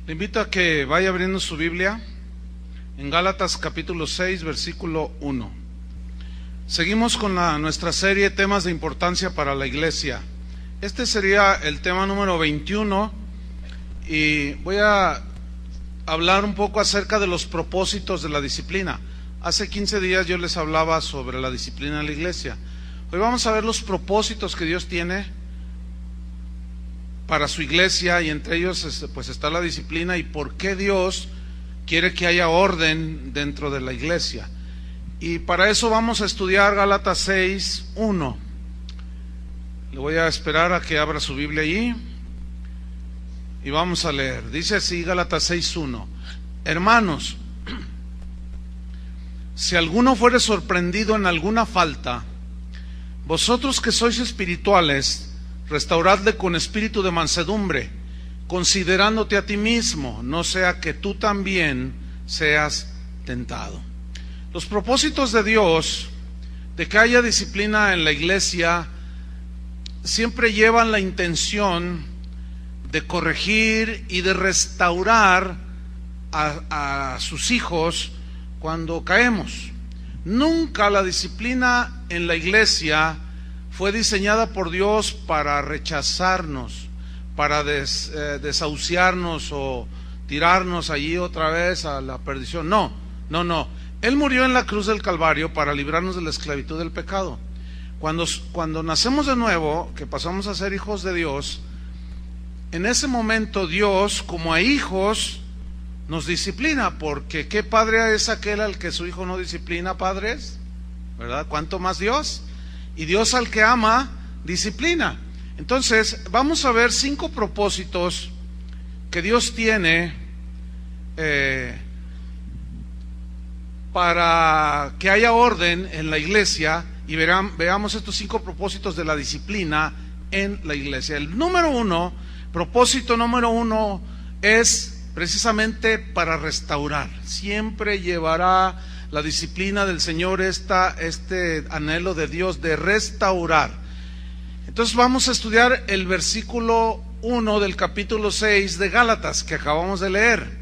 Le invito a que vaya abriendo su Biblia en Gálatas capítulo 6, versículo 1. Seguimos con nuestra serie Temas de Importancia para la Iglesia. Este sería el tema número 21 y voy a hablar un poco acerca de los propósitos de la disciplina. Hace 15 días yo les hablaba sobre la disciplina en la iglesia. Hoy vamos a ver los propósitos que Dios tiene para su iglesia, y entre ellos pues está la disciplina y por qué Dios quiere que haya orden dentro de la iglesia. Y para eso vamos a estudiar Gálatas 6, 1. Le voy a esperar a que abra su Biblia allí y vamos a leer. Dice así Gálatas 6, 1. Hermanos, si alguno fuere sorprendido en alguna falta, vosotros que sois espirituales, restauradle con espíritu de mansedumbre, considerándote a ti mismo, no sea que tú también seas tentado. Los propósitos de Dios de que haya disciplina en la iglesia siempre llevan la intención de corregir y de restaurar a sus hijos cuando caemos. Nunca la disciplina en la iglesia fue diseñada por Dios para rechazarnos, para desahuciarnos o tirarnos allí otra vez a la perdición. No. Él murió en la cruz del Calvario para librarnos de la esclavitud del pecado. Cuando nacemos de nuevo, que pasamos a ser hijos de Dios, en ese momento Dios, como a hijos, nos disciplina, porque ¿qué padre es aquel al que su hijo no disciplina, padres? ¿Verdad? ¿Cuánto más Dios? Y Dios al que ama, disciplina. Entonces, vamos a ver 5 propósitos que Dios tiene para que haya orden en la iglesia, y veamos estos 5 propósitos de la disciplina en la iglesia. Propósito número uno es precisamente para restaurar. Siempre llevará la disciplina del Señor este anhelo de Dios de restaurar. Entonces vamos a estudiar el versículo 1 del capítulo 6 de Gálatas que acabamos de leer.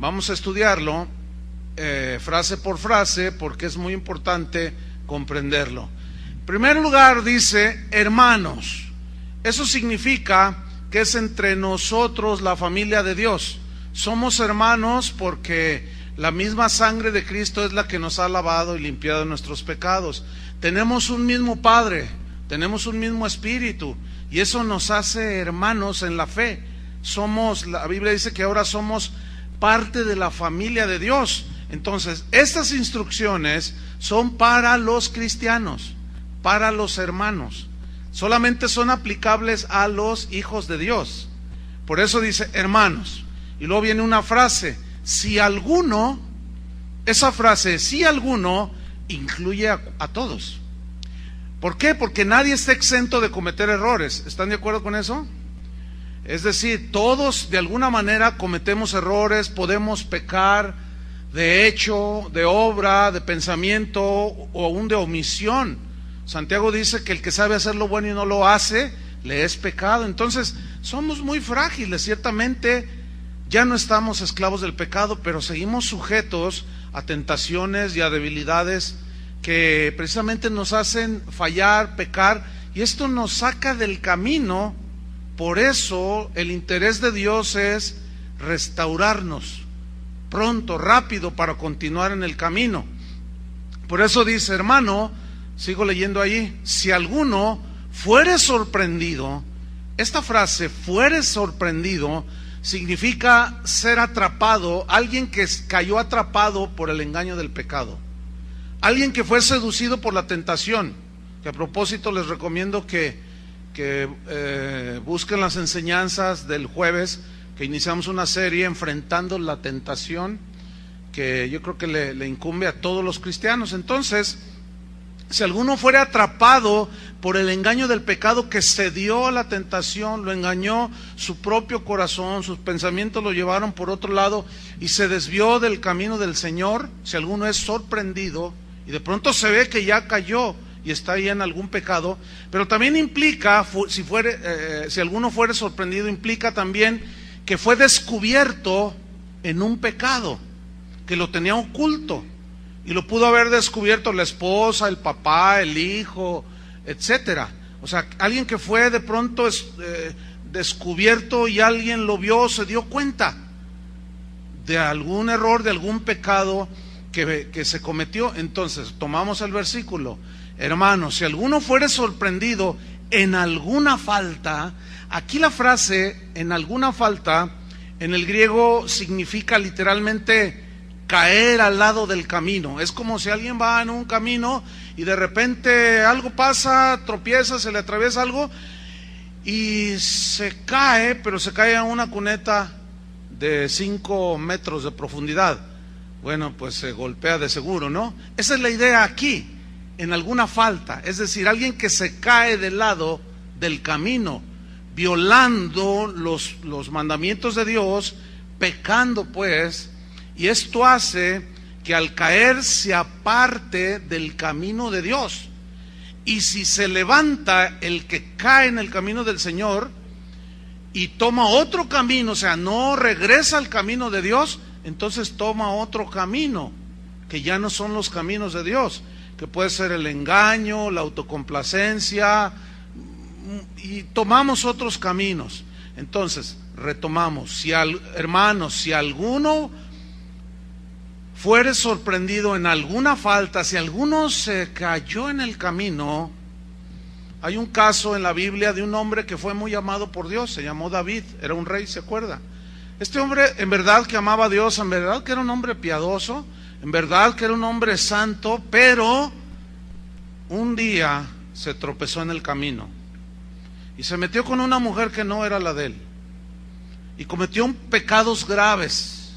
Vamos a estudiarlo frase por frase porque es muy importante comprenderlo. En primer lugar dice hermanos. Eso significa que es entre nosotros la familia de Dios. Somos hermanos porque la misma sangre de Cristo es la que nos ha lavado y limpiado nuestros pecados. Tenemos un mismo Padre, tenemos un mismo Espíritu, y eso nos hace hermanos en la fe. La Biblia dice que ahora somos parte de la familia de Dios. Entonces, estas instrucciones son para los cristianos, para los hermanos. Solamente son aplicables a los hijos de Dios. Por eso dice hermanos. Y luego viene una frase, si alguno, esa frase, si alguno, incluye a todos. ¿Por qué? Porque nadie está exento de cometer errores. ¿Están de acuerdo con eso? Es decir, todos de alguna manera cometemos errores, podemos pecar de hecho, de obra, de pensamiento o aún de omisión. Santiago dice que el que sabe hacer lo bueno y no lo hace, le es pecado. Entonces, somos muy frágiles, ciertamente. Ya no estamos esclavos del pecado, pero seguimos sujetos a tentaciones y a debilidades que precisamente nos hacen fallar, pecar, y esto nos saca del camino. Por eso el interés de Dios es restaurarnos pronto, rápido, para continuar en el camino. Por eso dice, hermano, sigo leyendo allí, si alguno fuere sorprendido, esta frase, fuere sorprendido, significa ser atrapado, alguien que cayó atrapado por el engaño del pecado, alguien que fue seducido por la tentación, que a propósito les recomiendo que busquen las enseñanzas del jueves, que iniciamos una serie enfrentando la tentación, que yo creo que le incumbe a todos los cristianos. Entonces, si alguno fuera atrapado por el engaño del pecado que cedió a la tentación, lo engañó su propio corazón, sus pensamientos lo llevaron por otro lado y se desvió del camino del Señor, si alguno es sorprendido y de pronto se ve que ya cayó y está ahí en algún pecado, pero también implica, si alguno fuere sorprendido, implica también que fue descubierto en un pecado, que lo tenía oculto, y lo pudo haber descubierto la esposa, el papá, el hijo, etcétera. O sea, alguien que fue de pronto descubierto y alguien lo vio, se dio cuenta de algún error, de algún pecado que se cometió. Entonces, tomamos el versículo. Hermanos, si alguno fuere sorprendido en alguna falta, aquí la frase en alguna falta en el griego significa literalmente caer al lado del camino. Es como si alguien va en un camino y de repente algo pasa, tropieza, se le atraviesa algo y se cae, pero se cae a una cuneta de 5 metros de profundidad. Bueno, pues se golpea de seguro, ¿no? Esa es la idea aquí, en alguna falta, es decir, alguien que se cae del lado del camino, violando los mandamientos de Dios, pecando pues, y esto hace que al caer se aparte del camino de Dios. Y si se levanta el que cae en el camino del Señor y toma otro camino, o sea, no regresa al camino de Dios, entonces toma otro camino, que ya no son los caminos de Dios, que puede ser el engaño, la autocomplacencia, y tomamos otros caminos. Entonces, retomamos, hermanos, si alguno fuere sorprendido en alguna falta, si alguno se cayó en el camino. Hay un caso en la Biblia de un hombre que fue muy amado por Dios, se llamó David, era un rey, ¿se acuerda? Este hombre en verdad que amaba a Dios, en verdad que era un hombre piadoso, en verdad que era un hombre santo, pero un día se tropezó en el camino y se metió con una mujer que no era la de él y cometió pecados graves,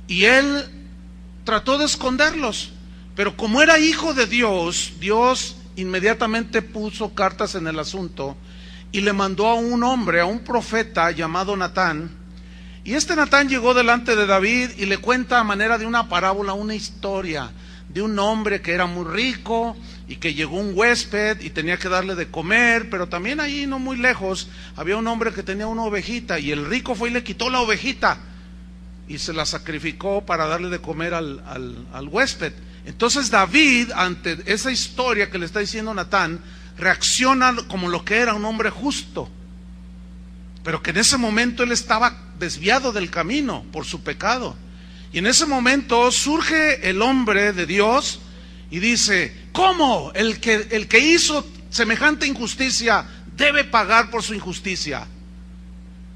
y él trató de esconderlos, pero como era hijo de Dios, Dios inmediatamente puso cartas en el asunto y le mandó a un hombre, a un profeta llamado Natán. Y este Natán llegó delante de David y le cuenta a manera de una parábola una historia de un hombre que era muy rico y que llegó un huésped y tenía que darle de comer, pero también ahí no muy lejos había un hombre que tenía una ovejita, y el rico fue y le quitó la ovejita y se la sacrificó para darle de comer al huésped. Entonces David, ante esa historia que le está diciendo Natán, reacciona como lo que era un hombre justo, pero que en ese momento él estaba desviado del camino por su pecado. Y en ese momento surge el hombre de Dios y dice: ¿cómo? El que hizo semejante injusticia debe pagar por su injusticia.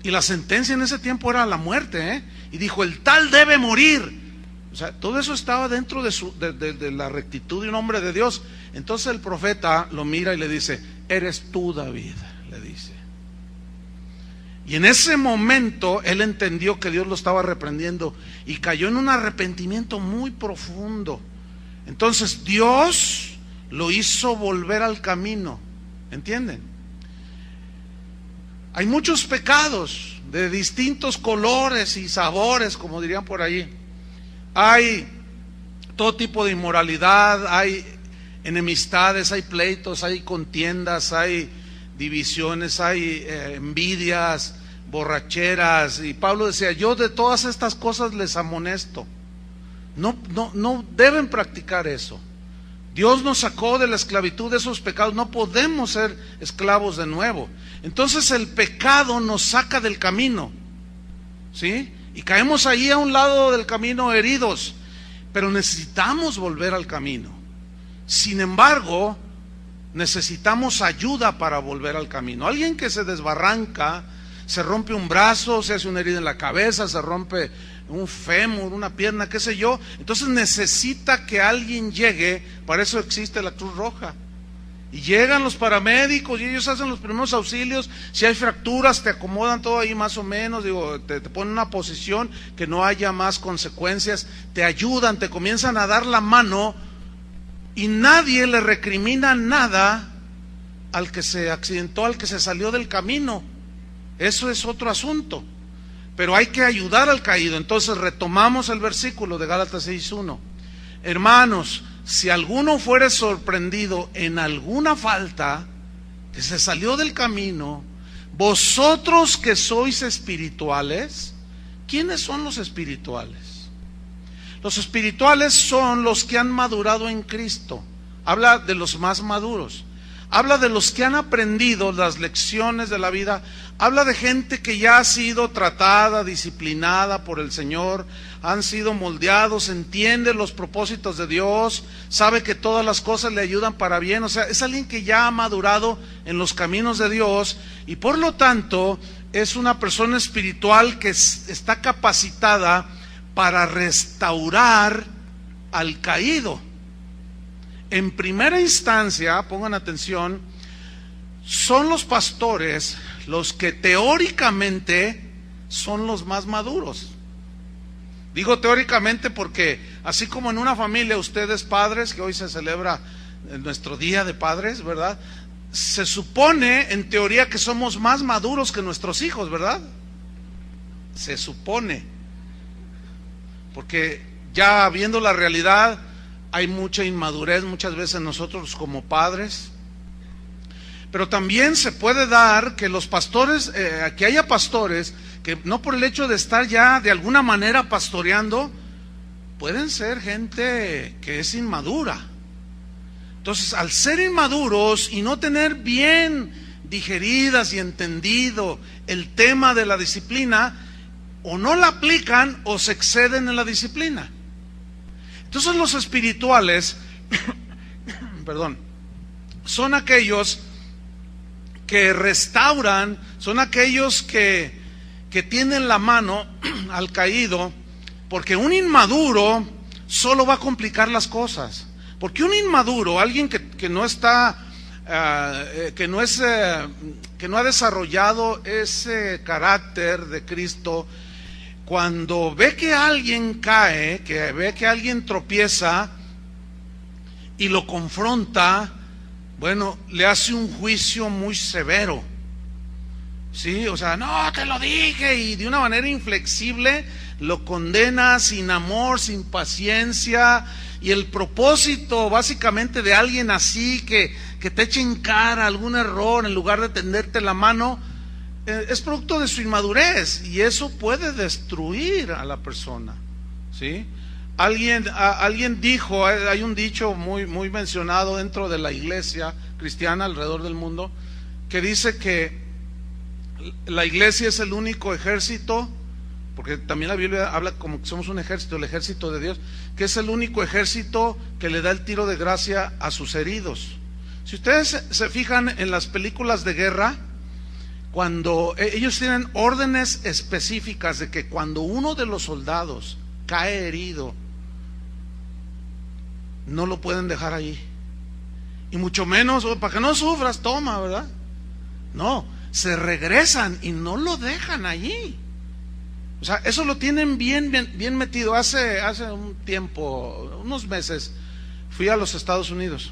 Y la sentencia en ese tiempo era la muerte, y dijo: el tal debe morir. O sea, todo eso estaba dentro de la rectitud de un hombre de Dios. Entonces el profeta lo mira y le dice: eres tú, David, le dice. Y en ese momento él entendió que Dios lo estaba reprendiendo y cayó en un arrepentimiento muy profundo. Entonces Dios lo hizo volver al camino, ¿entienden? Hay muchos pecados de distintos colores y sabores, como dirían por ahí. Hay todo tipo de inmoralidad, hay enemistades, hay pleitos, hay contiendas, hay divisiones, hay envidias, borracheras. Y Pablo decía: yo de todas estas cosas les amonesto. No deben practicar eso. Dios nos sacó de la esclavitud de esos pecados, no podemos ser esclavos de nuevo. Entonces el pecado nos saca del camino, ¿sí? Y caemos ahí a un lado del camino heridos, pero necesitamos volver al camino. Sin embargo, necesitamos ayuda para volver al camino. Alguien que se desbarranca, se rompe un brazo, se hace una herida en la cabeza, se rompe un fémur, una pierna, qué sé yo, entonces necesita que alguien llegue. Para eso existe la Cruz Roja. Y llegan los paramédicos y ellos hacen los primeros auxilios. Si hay fracturas, te acomodan todo ahí más o menos, te ponen en una posición que no haya más consecuencias, te ayudan, te comienzan a dar la mano, y nadie le recrimina nada al que se accidentó, al que se salió del camino. Eso es otro asunto, pero hay que ayudar al caído. Entonces retomamos el versículo de Gálatas 6:1. Hermanos, si alguno fuere sorprendido en alguna falta, que se salió del camino, vosotros que sois espirituales. ¿Quiénes son los espirituales? Los espirituales son los que han madurado en Cristo. Habla de los más maduros. Habla de los que han aprendido las lecciones de la vida. Habla de gente que ya ha sido tratada, disciplinada por el Señor, han sido moldeados, entiende los propósitos de Dios, sabe que todas las cosas le ayudan para bien. O sea, es alguien que ya ha madurado en los caminos de Dios y por lo tanto es una persona espiritual que está capacitada para restaurar al caído. En primera instancia, pongan atención, son los pastores los que teóricamente son los más maduros. Digo teóricamente porque así como en una familia ustedes padres, que hoy se celebra nuestro Día de Padres, ¿verdad? Se supone en teoría que somos más maduros que nuestros hijos, ¿verdad? Se supone. Porque ya viendo la realidad, hay mucha inmadurez muchas veces nosotros como padres. Pero también se puede dar que los pastores, que haya pastores que no por el hecho de estar ya de alguna manera pastoreando, pueden ser gente que es inmadura. Entonces, al ser inmaduros y no tener bien digeridas y entendido el tema de la disciplina, o no la aplican o se exceden en la disciplina. Entonces los espirituales, perdón, son aquellos que restauran, son aquellos que tienen la mano al caído, porque un inmaduro solo va a complicar las cosas. Porque un inmaduro, alguien que no está, que no ha desarrollado ese carácter de Cristo, cuando ve que alguien cae, que ve que alguien tropieza y lo confronta, bueno, le hace un juicio muy severo. Sí, o sea, no, te lo dije, y de una manera inflexible lo condena sin amor, sin paciencia. Y el propósito básicamente de alguien así que te eche en cara algún error en lugar de tenderte la mano, es producto de su inmadurez, y eso puede destruir a la persona. ¿Sí? Alguien dijo, hay un dicho muy mencionado dentro de la iglesia cristiana alrededor del mundo, que dice que la iglesia es el único ejército, porque también la Biblia habla como que somos un ejército, el ejército de Dios, que es el único ejército que le da el tiro de gracia a sus heridos. Si ustedes se fijan en las películas de guerra, cuando ellos tienen órdenes específicas de que cuando uno de los soldados cae herido, no lo pueden dejar ahí. Y mucho menos, para que no sufras, toma, ¿verdad? No, se regresan y no lo dejan allí. O sea, eso lo tienen bien metido. Hace un tiempo, unos meses, fui a los Estados Unidos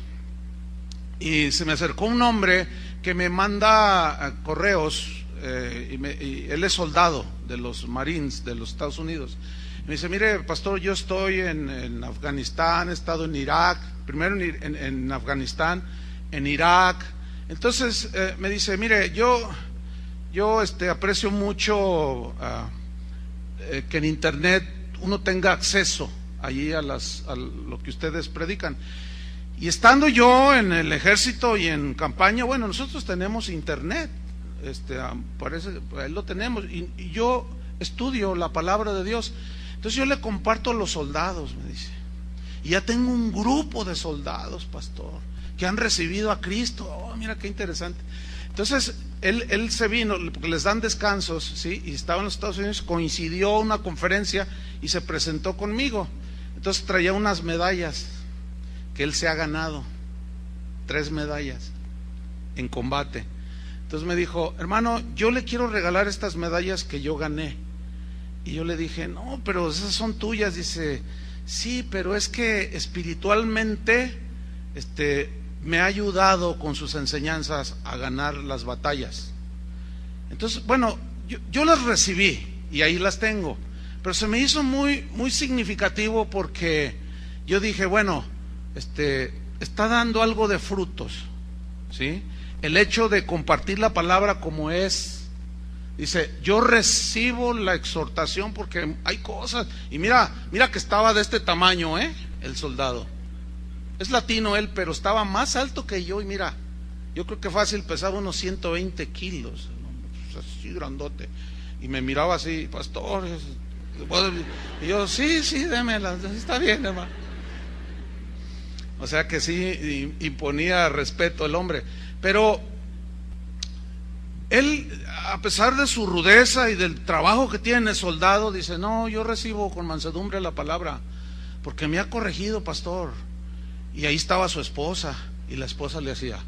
y se me acercó un hombre que me manda correos, y él es soldado de los Marines de los Estados Unidos. Me dice, mire, pastor, yo estoy en Afganistán, he estado en Irak, primero en Afganistán, en Irak. Entonces me dice, mire, yo aprecio mucho que en internet uno tenga acceso allí a lo que ustedes predican. Y estando yo en el ejército y en campaña, bueno, nosotros tenemos internet, parece, ahí lo tenemos, y yo estudio la palabra de Dios. Entonces yo le comparto a los soldados, me dice, y ya tengo un grupo de soldados, pastor, que han recibido a Cristo. Oh, mira qué interesante. Entonces él se vino, porque les dan descansos, ¿sí? Y estaba en los Estados Unidos, coincidió una conferencia y se presentó conmigo. Entonces traía unas medallas que él se ha ganado, 3 medallas en combate. Entonces me dijo, hermano, yo le quiero regalar estas medallas que yo gané. Y yo le dije, no, pero esas son tuyas. Dice, sí, pero es que espiritualmente me ha ayudado con sus enseñanzas a ganar las batallas. Entonces, bueno, yo las recibí y ahí las tengo, pero se me hizo muy significativo, porque yo dije, bueno, está dando algo de frutos, ¿sí? el hecho de compartir la palabra como es. Dice, yo recibo la exhortación porque hay cosas. Y mira que estaba de este tamaño, el soldado. Es latino él, pero estaba más alto que yo. Y mira, yo creo que fácil pesaba unos 120 kilos, así grandote. Y me miraba así, pastor. Y yo, sí, démela, está bien, hermano. O sea que sí imponía respeto el hombre. Pero él, a pesar de su rudeza y del trabajo que tiene el soldado, dice, no, yo recibo con mansedumbre la palabra, porque me ha corregido, pastor. Y ahí estaba su esposa, y la esposa le hacía.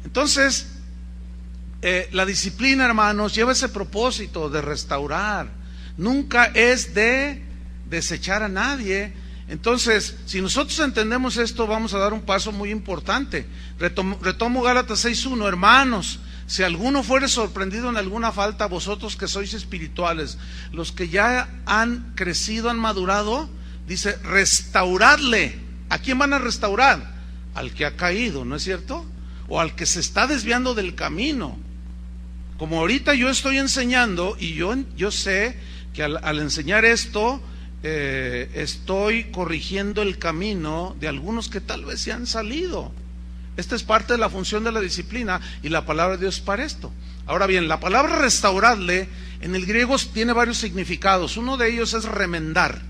Entonces, la disciplina, hermanos, lleva ese propósito de restaurar. Nunca es de desechar a nadie. Entonces, si nosotros entendemos esto, vamos a dar un paso muy importante. Retomo Gálatas 6:1. Hermanos, si alguno fuere sorprendido en alguna falta, vosotros que sois espirituales, los que ya han crecido, han madurado, dice, restauradle. ¿A quién van a restaurar? Al que ha caído, ¿no es cierto? O al que se está desviando del camino. Como ahorita yo estoy enseñando, y yo sé que al enseñar esto, estoy corrigiendo el camino de algunos que tal vez se han salido. Esta es parte de la función de la disciplina, y la palabra de Dios es para esto. Ahora bien, la palabra restaurarle en el griego tiene varios significados. Uno de ellos es remendar.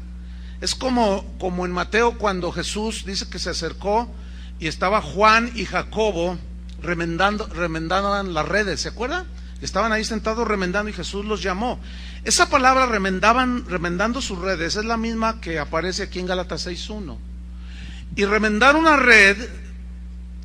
Es como en Mateo, cuando Jesús dice que se acercó y estaba Juan y Jacobo remendaban las redes, ¿se acuerdan? Estaban ahí sentados remendando y Jesús los llamó. Esa palabra remendando sus redes es la misma que aparece aquí en Gálatas 6:1. Y remendar una red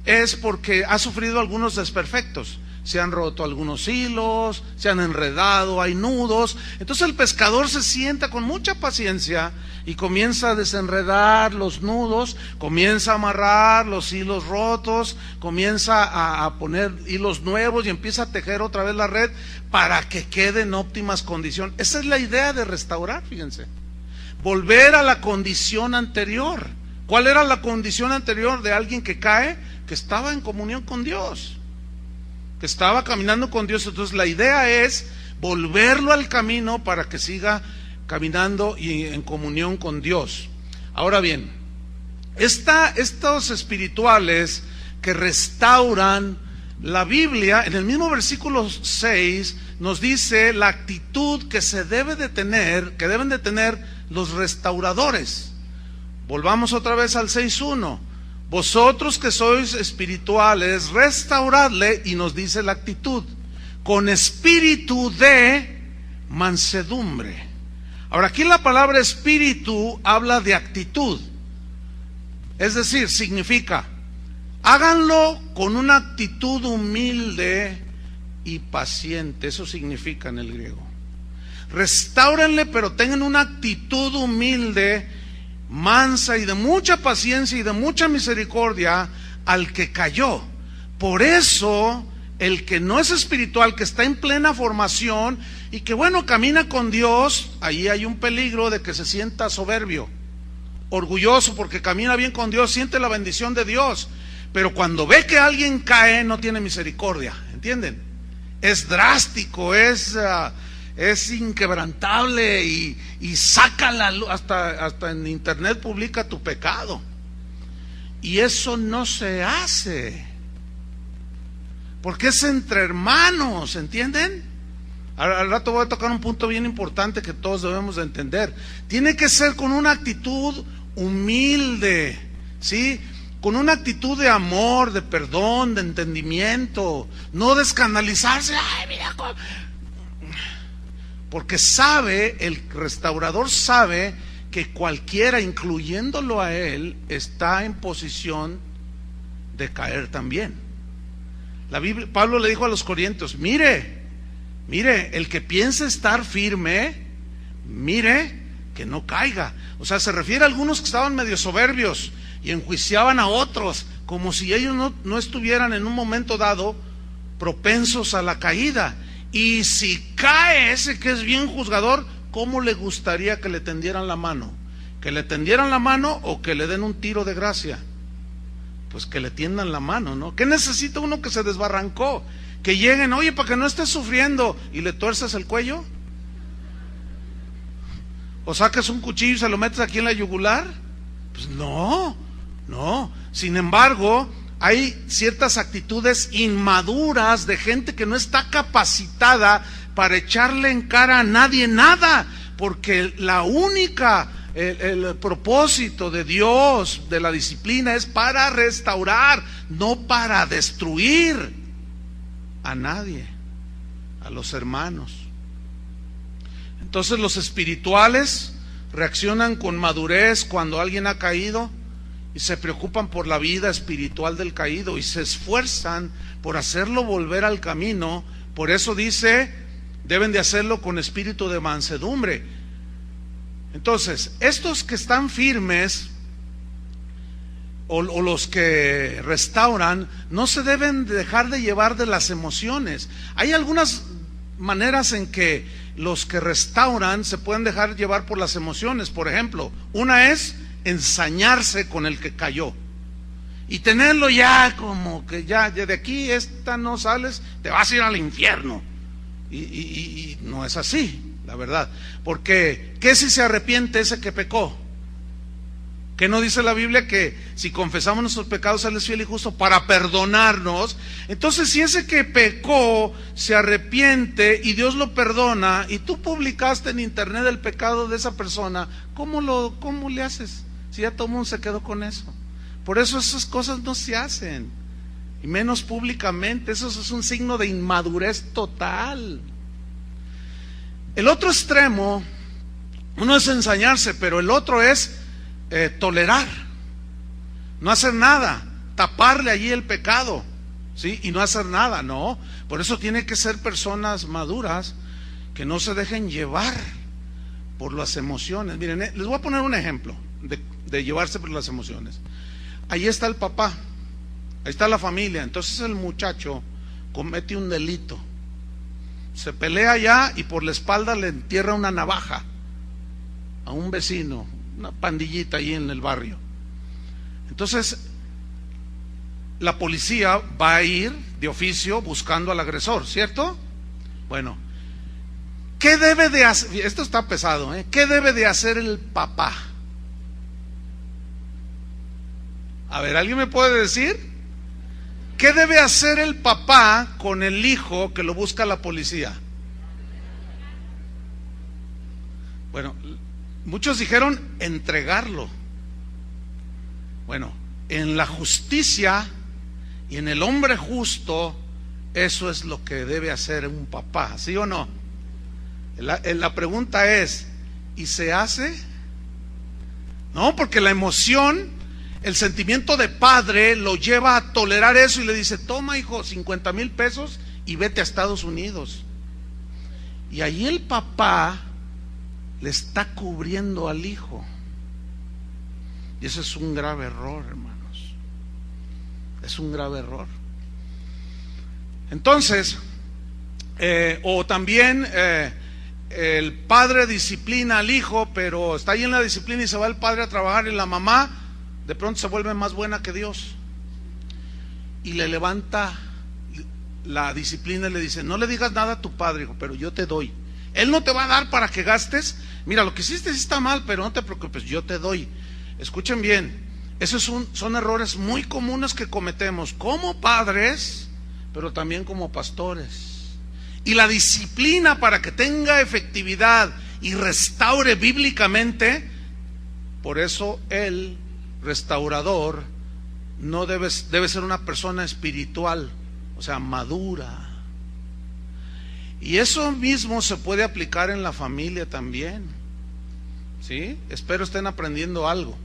es porque ha sufrido algunos desperfectos. Se han roto algunos hilos, se han enredado, hay nudos. Entonces el pescador se sienta con mucha paciencia y comienza a desenredar los nudos, comienza a amarrar los hilos rotos, comienza a poner hilos nuevos y empieza a tejer otra vez la red para que quede en óptimas condiciones. Esa es la idea de restaurar, fíjense. Volver a la condición anterior. ¿Cuál era la condición anterior de alguien que cae? Que estaba en comunión con Dios, que estaba caminando con Dios. Entonces la idea es volverlo al camino para que siga caminando y en comunión con Dios. Ahora bien, estos espirituales que restauran, la Biblia en el mismo versículo 6 nos dice la actitud que se debe de tener, que deben de tener los restauradores. Volvamos otra vez al 6:1. Vosotros que sois espirituales, restauradle, y nos dice la actitud, con espíritu de mansedumbre. Ahora, aquí la palabra espíritu habla de actitud. Es decir, significa, háganlo con una actitud humilde y paciente. Eso significa en el griego. Restáurenle, pero tengan una actitud humilde, mansa y de mucha paciencia y de mucha misericordia al que cayó. Por eso el que no es espiritual, que está en plena formación y que camina con Dios, ahí hay un peligro de que se sienta soberbio, orgulloso porque camina bien con Dios, siente la bendición de Dios, pero cuando ve que alguien cae no tiene misericordia, ¿entienden? Es drástico, es inquebrantable y saca la luz, hasta en internet publica tu pecado. Y eso no se hace, porque es entre hermanos, ¿entienden? Al rato voy a tocar un punto bien importante que todos debemos de entender. Tiene que ser con una actitud humilde, ¿sí? Con una actitud de amor, de perdón, de entendimiento, no de escandalizarse. Ay, mira cómo... Porque el restaurador sabe que cualquiera, incluyéndolo a él, está en posición de caer también. Pablo le dijo a los corintios, mire, el que piensa estar firme, mire que no caiga. O sea, se refiere a algunos que estaban medio soberbios y enjuiciaban a otros, como si ellos no estuvieran en un momento dado propensos a la caída. Y si cae ese que es bien juzgador, ¿cómo le gustaría que le tendieran la mano? ¿Que le tendieran la mano o que le den un tiro de gracia? pues que le tiendan la mano, ¿no? ¿Qué necesita uno que se desbarrancó? Que lleguen, oye, para que no estés sufriendo, y le tuerces el cuello. ¿O sacas un cuchillo y se lo metes aquí en la yugular? Pues no. Sin embargo, hay ciertas actitudes inmaduras de gente que no está capacitada para echarle en cara a nadie nada, porque el propósito de Dios, de la disciplina, es para restaurar, no para destruir a nadie, a los hermanos. Entonces los espirituales reaccionan con madurez cuando alguien ha caído y se preocupan por la vida espiritual del caído y se esfuerzan por hacerlo volver al camino. Por eso dice, deben de hacerlo con espíritu de mansedumbre. Entonces, estos que están firmes o los que restauran no se deben dejar de llevar de las emociones. Hay algunas maneras en que los que restauran se pueden dejar llevar por las emociones. Por ejemplo, una es ensañarse con el que cayó y tenerlo ya como que ya de aquí no sales, te vas a ir al infierno. Y no es así, la verdad. Porque ¿qué si se arrepiente ese que pecó? ¿Qué no dice la Biblia? Que si confesamos nuestros pecados, Él es fiel y justo para perdonarnos. Entonces, si ese que pecó se arrepiente y Dios lo perdona, y tú publicaste en internet el pecado de esa persona, ¿cómo le haces? Si ya todo el mundo se quedó con eso. Por eso esas cosas no se hacen, y menos públicamente. Eso es un signo de inmadurez total. El otro extremo, uno es ensañarse, pero el otro es tolerar, no hacer nada, taparle allí el pecado, ¿sí? Y no hacer nada, no. Por eso tiene que ser personas maduras que no se dejen llevar por las emociones. Miren, les voy a poner un ejemplo de llevarse por las emociones. Ahí está el papá, ahí está la familia. Entonces el muchacho comete un delito, se pelea allá y por la espalda le entierra una navaja a un vecino, una pandillita ahí en el barrio. Entonces la policía va a ir de oficio buscando al agresor, ¿cierto? Bueno, ¿qué debe de hacer? Esto está pesado, ¿eh? ¿Qué debe de hacer el papá? A ver, ¿alguien me puede decir? ¿Qué debe hacer el papá con el hijo que lo busca la policía? Bueno, muchos dijeron entregarlo. Bueno, en la justicia y en el hombre justo, eso es lo que debe hacer un papá, ¿sí o no? La pregunta es, ¿y se hace? No, porque la emoción, el sentimiento de padre lo lleva a tolerar eso y le dice, toma hijo, 50,000 pesos y vete a Estados Unidos. Y ahí el papá le está cubriendo al hijo. Y ese es un grave error, hermanos. Es un grave error. Entonces, o también el padre disciplina al hijo, pero está ahí en la disciplina y se va el padre a trabajar, y la mamá de pronto se vuelve más buena que Dios y le levanta la disciplina y le dice, no le digas nada a tu padre, hijo, pero yo te doy. Él no te va a dar para que gastes. Mira, lo que hiciste sí está mal, pero no te preocupes, yo te doy. Escuchen bien, esos son errores muy comunes que cometemos como padres, pero también como pastores. Y la disciplina, para que tenga efectividad y restaure bíblicamente, por eso el restaurador debe ser una persona espiritual, o sea, madura. Y eso mismo se puede aplicar en la familia también, ¿sí? Espero estén aprendiendo algo.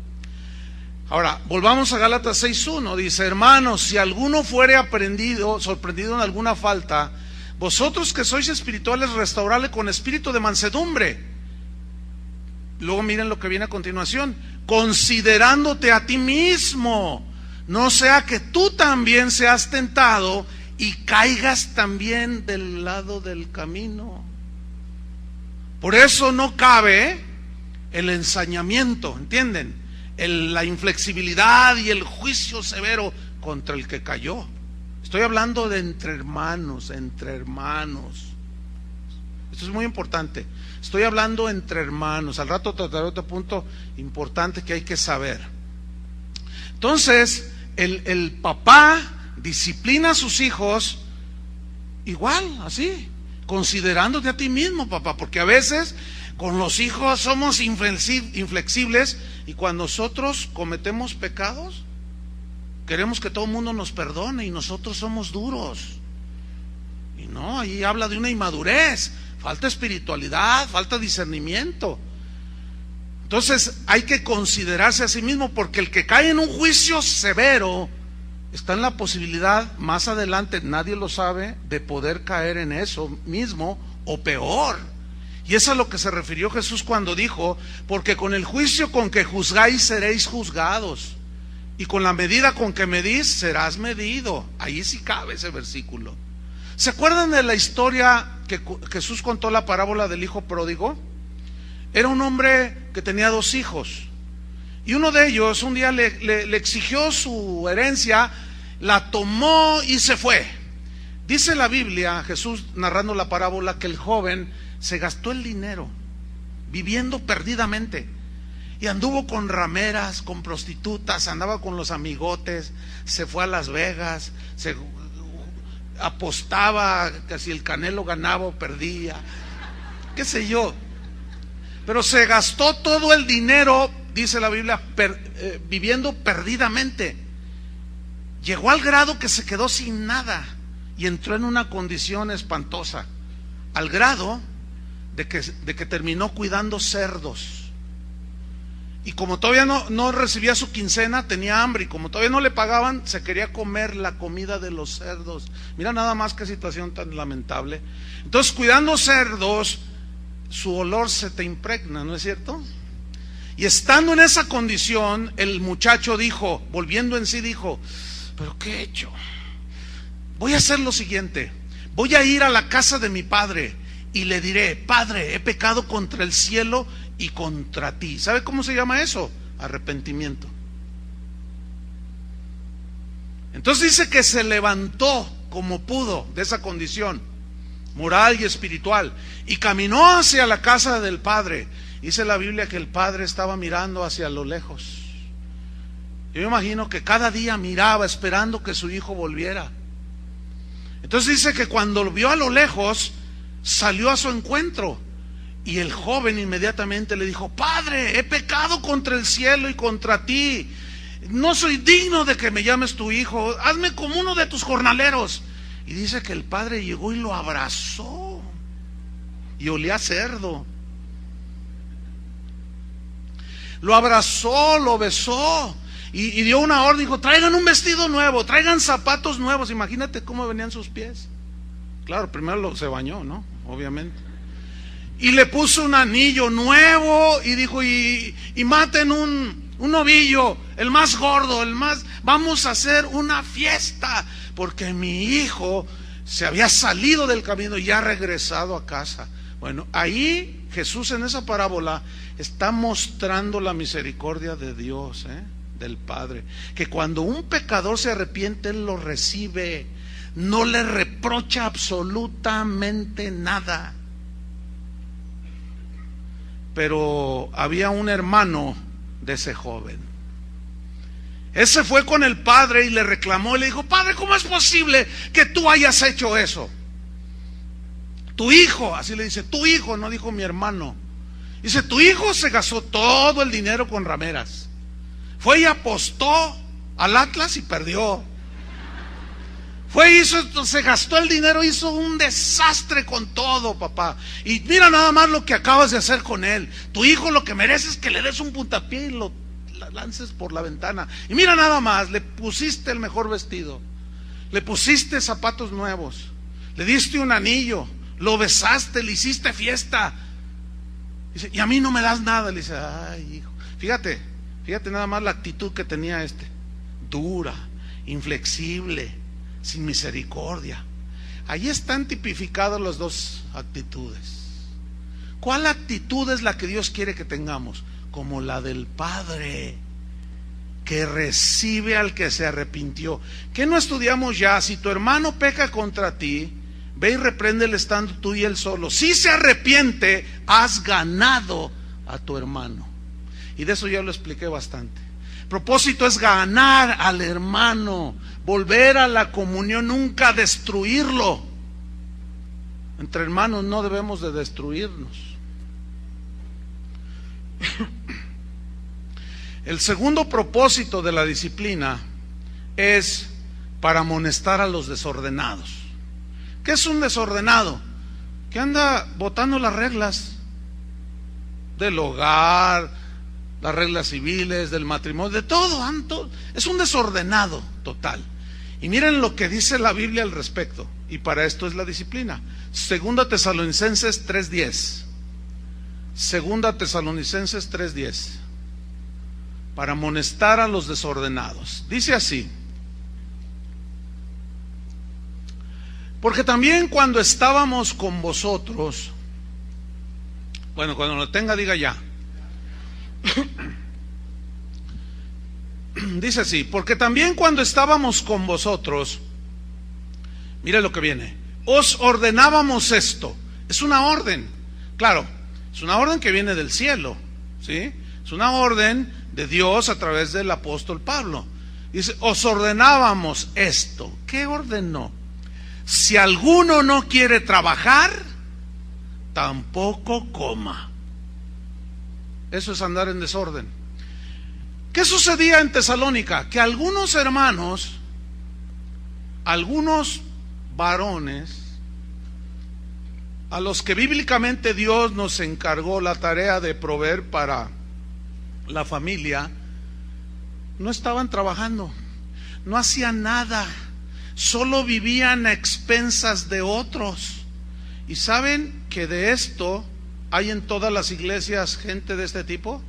Ahora, volvamos a Gálatas 6:1. Dice, hermanos, si alguno fuere sorprendido en alguna falta, vosotros que sois espirituales, restaurarle con espíritu de mansedumbre. Luego miren lo que viene a continuación, considerándote a ti mismo, no sea que tú también seas tentado y caigas también del lado del camino. Por eso no cabe el ensañamiento, ¿entienden? la inflexibilidad y el juicio severo contra el que cayó. Estoy hablando de entre hermanos, entre hermanos. Esto es muy importante. Estoy hablando entre hermanos. Al rato trataré otro punto importante que hay que saber. Entonces, el papá disciplina a sus hijos igual, así, considerándote a ti mismo, papá, porque a veces con los hijos somos inflexibles y cuando nosotros cometemos pecados, queremos que todo el mundo nos perdone y nosotros somos duros. Y no, ahí habla de una inmadurez, falta espiritualidad, falta discernimiento. Entonces hay que considerarse a sí mismo, porque el que cae en un juicio severo está en la posibilidad más adelante, nadie lo sabe, de poder caer en eso mismo o peor. Y eso es a lo que se refirió Jesús cuando dijo: porque con el juicio con que juzgáis seréis juzgados, y con la medida con que medís serás medido. Ahí sí cabe ese versículo. ¿Se acuerdan de la historia que Jesús contó, la parábola del hijo pródigo? Era un hombre que tenía 2 hijos, y uno de ellos un día le exigió su herencia, la tomó y se fue. Dice la Biblia, Jesús narrando la parábola, que el joven se gastó el dinero viviendo perdidamente, y anduvo con rameras, con prostitutas, andaba con los amigotes, se fue a Las Vegas, se apostaba que si el Canelo ganaba o perdía, qué sé yo, pero se gastó todo el dinero, dice la Biblia, viviendo perdidamente. Llegó al grado que se quedó sin nada y entró en una condición espantosa, al grado de que terminó cuidando cerdos. Y como todavía no recibía su quincena, tenía hambre, y como todavía no le pagaban, se quería comer la comida de los cerdos. Mira nada más qué situación tan lamentable. Entonces, cuidando cerdos, su olor se te impregna, ¿no es cierto? Y estando en esa condición, el muchacho dijo, volviendo en sí, dijo: ¿pero qué he hecho? Voy a hacer lo siguiente, voy a ir a la casa de mi padre y le diré: Padre, he pecado contra el cielo y contra ti. ¿Sabe cómo se llama eso? Arrepentimiento. Entonces dice que se levantó como pudo de esa condición moral y espiritual y caminó hacia la casa del padre. Dice la Biblia que el padre estaba mirando hacia lo lejos. Yo me imagino que cada día miraba esperando que su hijo volviera. Entonces dice que cuando lo vio a lo lejos, salió a su encuentro, y el joven inmediatamente le dijo: Padre, he pecado contra el cielo y contra ti, no soy digno de que me llames tu hijo, hazme como uno de tus jornaleros. Y dice que el padre llegó y lo abrazó, y olía a cerdo. Lo abrazó, lo besó, y dio una orden, dijo: traigan un vestido nuevo, traigan zapatos nuevos. Imagínate cómo venían sus pies. Claro, primero se bañó, ¿no? Obviamente. Y le puso un anillo nuevo y dijo: y maten un novillo, el más gordo, vamos a hacer una fiesta, porque mi hijo se había salido del camino y ya ha regresado a casa. Bueno, ahí Jesús en esa parábola está mostrando la misericordia de Dios, del Padre, que cuando un pecador se arrepiente, Él lo recibe, no le reprocha absolutamente nada. Pero había un hermano de ese joven. Ese fue con el padre y le reclamó y le dijo: Padre, ¿cómo es posible que tú hayas hecho eso? Tu hijo, así le dice, tu hijo, no dijo mi hermano. Dice: tu hijo se gastó todo el dinero con rameras. Fue y apostó al Atlas y perdió. Se gastó el dinero, hizo un desastre con todo, papá. Y mira nada más lo que acabas de hacer con él. Tu hijo lo que merece es que le des un puntapié y lo lances por la ventana. Y mira nada más, le pusiste el mejor vestido, le pusiste zapatos nuevos, le diste un anillo, lo besaste, le hiciste fiesta. Dice: y a mí no me das nada. Le dice: ay, hijo. Fíjate nada más la actitud que tenía dura, inflexible, sin misericordia. Ahí están tipificadas las dos actitudes. ¿Cuál actitud es la que Dios quiere que tengamos? Como la del Padre, que recibe al que se arrepintió. ¿Qué no estudiamos ya? Si tu hermano peca contra ti, ve y repréndele estando tú y él solo. Si se arrepiente, has ganado a tu hermano. Y de eso ya lo expliqué bastante. Propósito es ganar al hermano, volver a la comunión, nunca destruirlo. Entre hermanos no debemos de destruirnos. El segundo propósito de la disciplina es para amonestar a los desordenados. ¿Qué es un desordenado? Que anda botando las reglas del hogar, las reglas civiles, del matrimonio, de todo. Es un desordenado total. Y miren lo que dice la Biblia al respecto. Y para esto es la disciplina. Segunda Tesalonicenses 3:10. Segunda Tesalonicenses 3:10. Para amonestar a los desordenados. Dice así: porque también cuando estábamos con vosotros, bueno, cuando lo tenga diga ya. Dice así: porque también cuando estábamos con vosotros, mire lo que viene, os ordenábamos esto. Es una orden, claro, es una orden que viene del cielo, ¿sí? Es una orden de Dios a través del apóstol Pablo. Dice, os ordenábamos esto. ¿Qué ordenó? Si alguno no quiere trabajar, tampoco coma. Eso es andar en desorden. ¿Qué sucedía en Tesalónica? Que algunos hermanos, algunos varones, a los que bíblicamente Dios nos encargó la tarea de proveer para la familia, no estaban trabajando, no hacían nada, solo vivían a expensas de otros. Y saben que de esto hay en todas las iglesias gente de este tipo,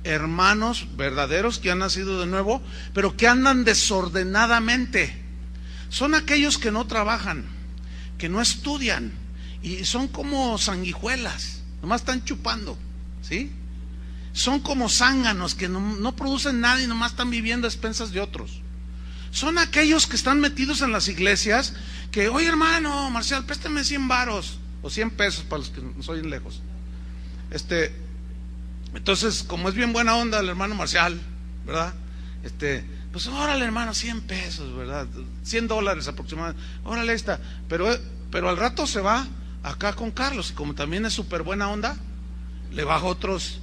hermanos verdaderos que han nacido de nuevo, pero que andan desordenadamente. Son aquellos que no trabajan, que no estudian, y son como sanguijuelas, nomás están chupando, ¿sí? Son como zánganos que no producen nada y nomás están viviendo a expensas de otros. Son aquellos que están metidos en las iglesias que, oye hermano Marcial, préstame 100 varos o 100 pesos para los que nos oyen lejos. Entonces, como es bien buena onda el hermano Marcial, ¿verdad? Pues órale hermano, 100 pesos, ¿verdad? $100 aproximadamente. Órale, ahí está. Pero al rato se va acá con Carlos, y como también es súper buena onda, le baja otros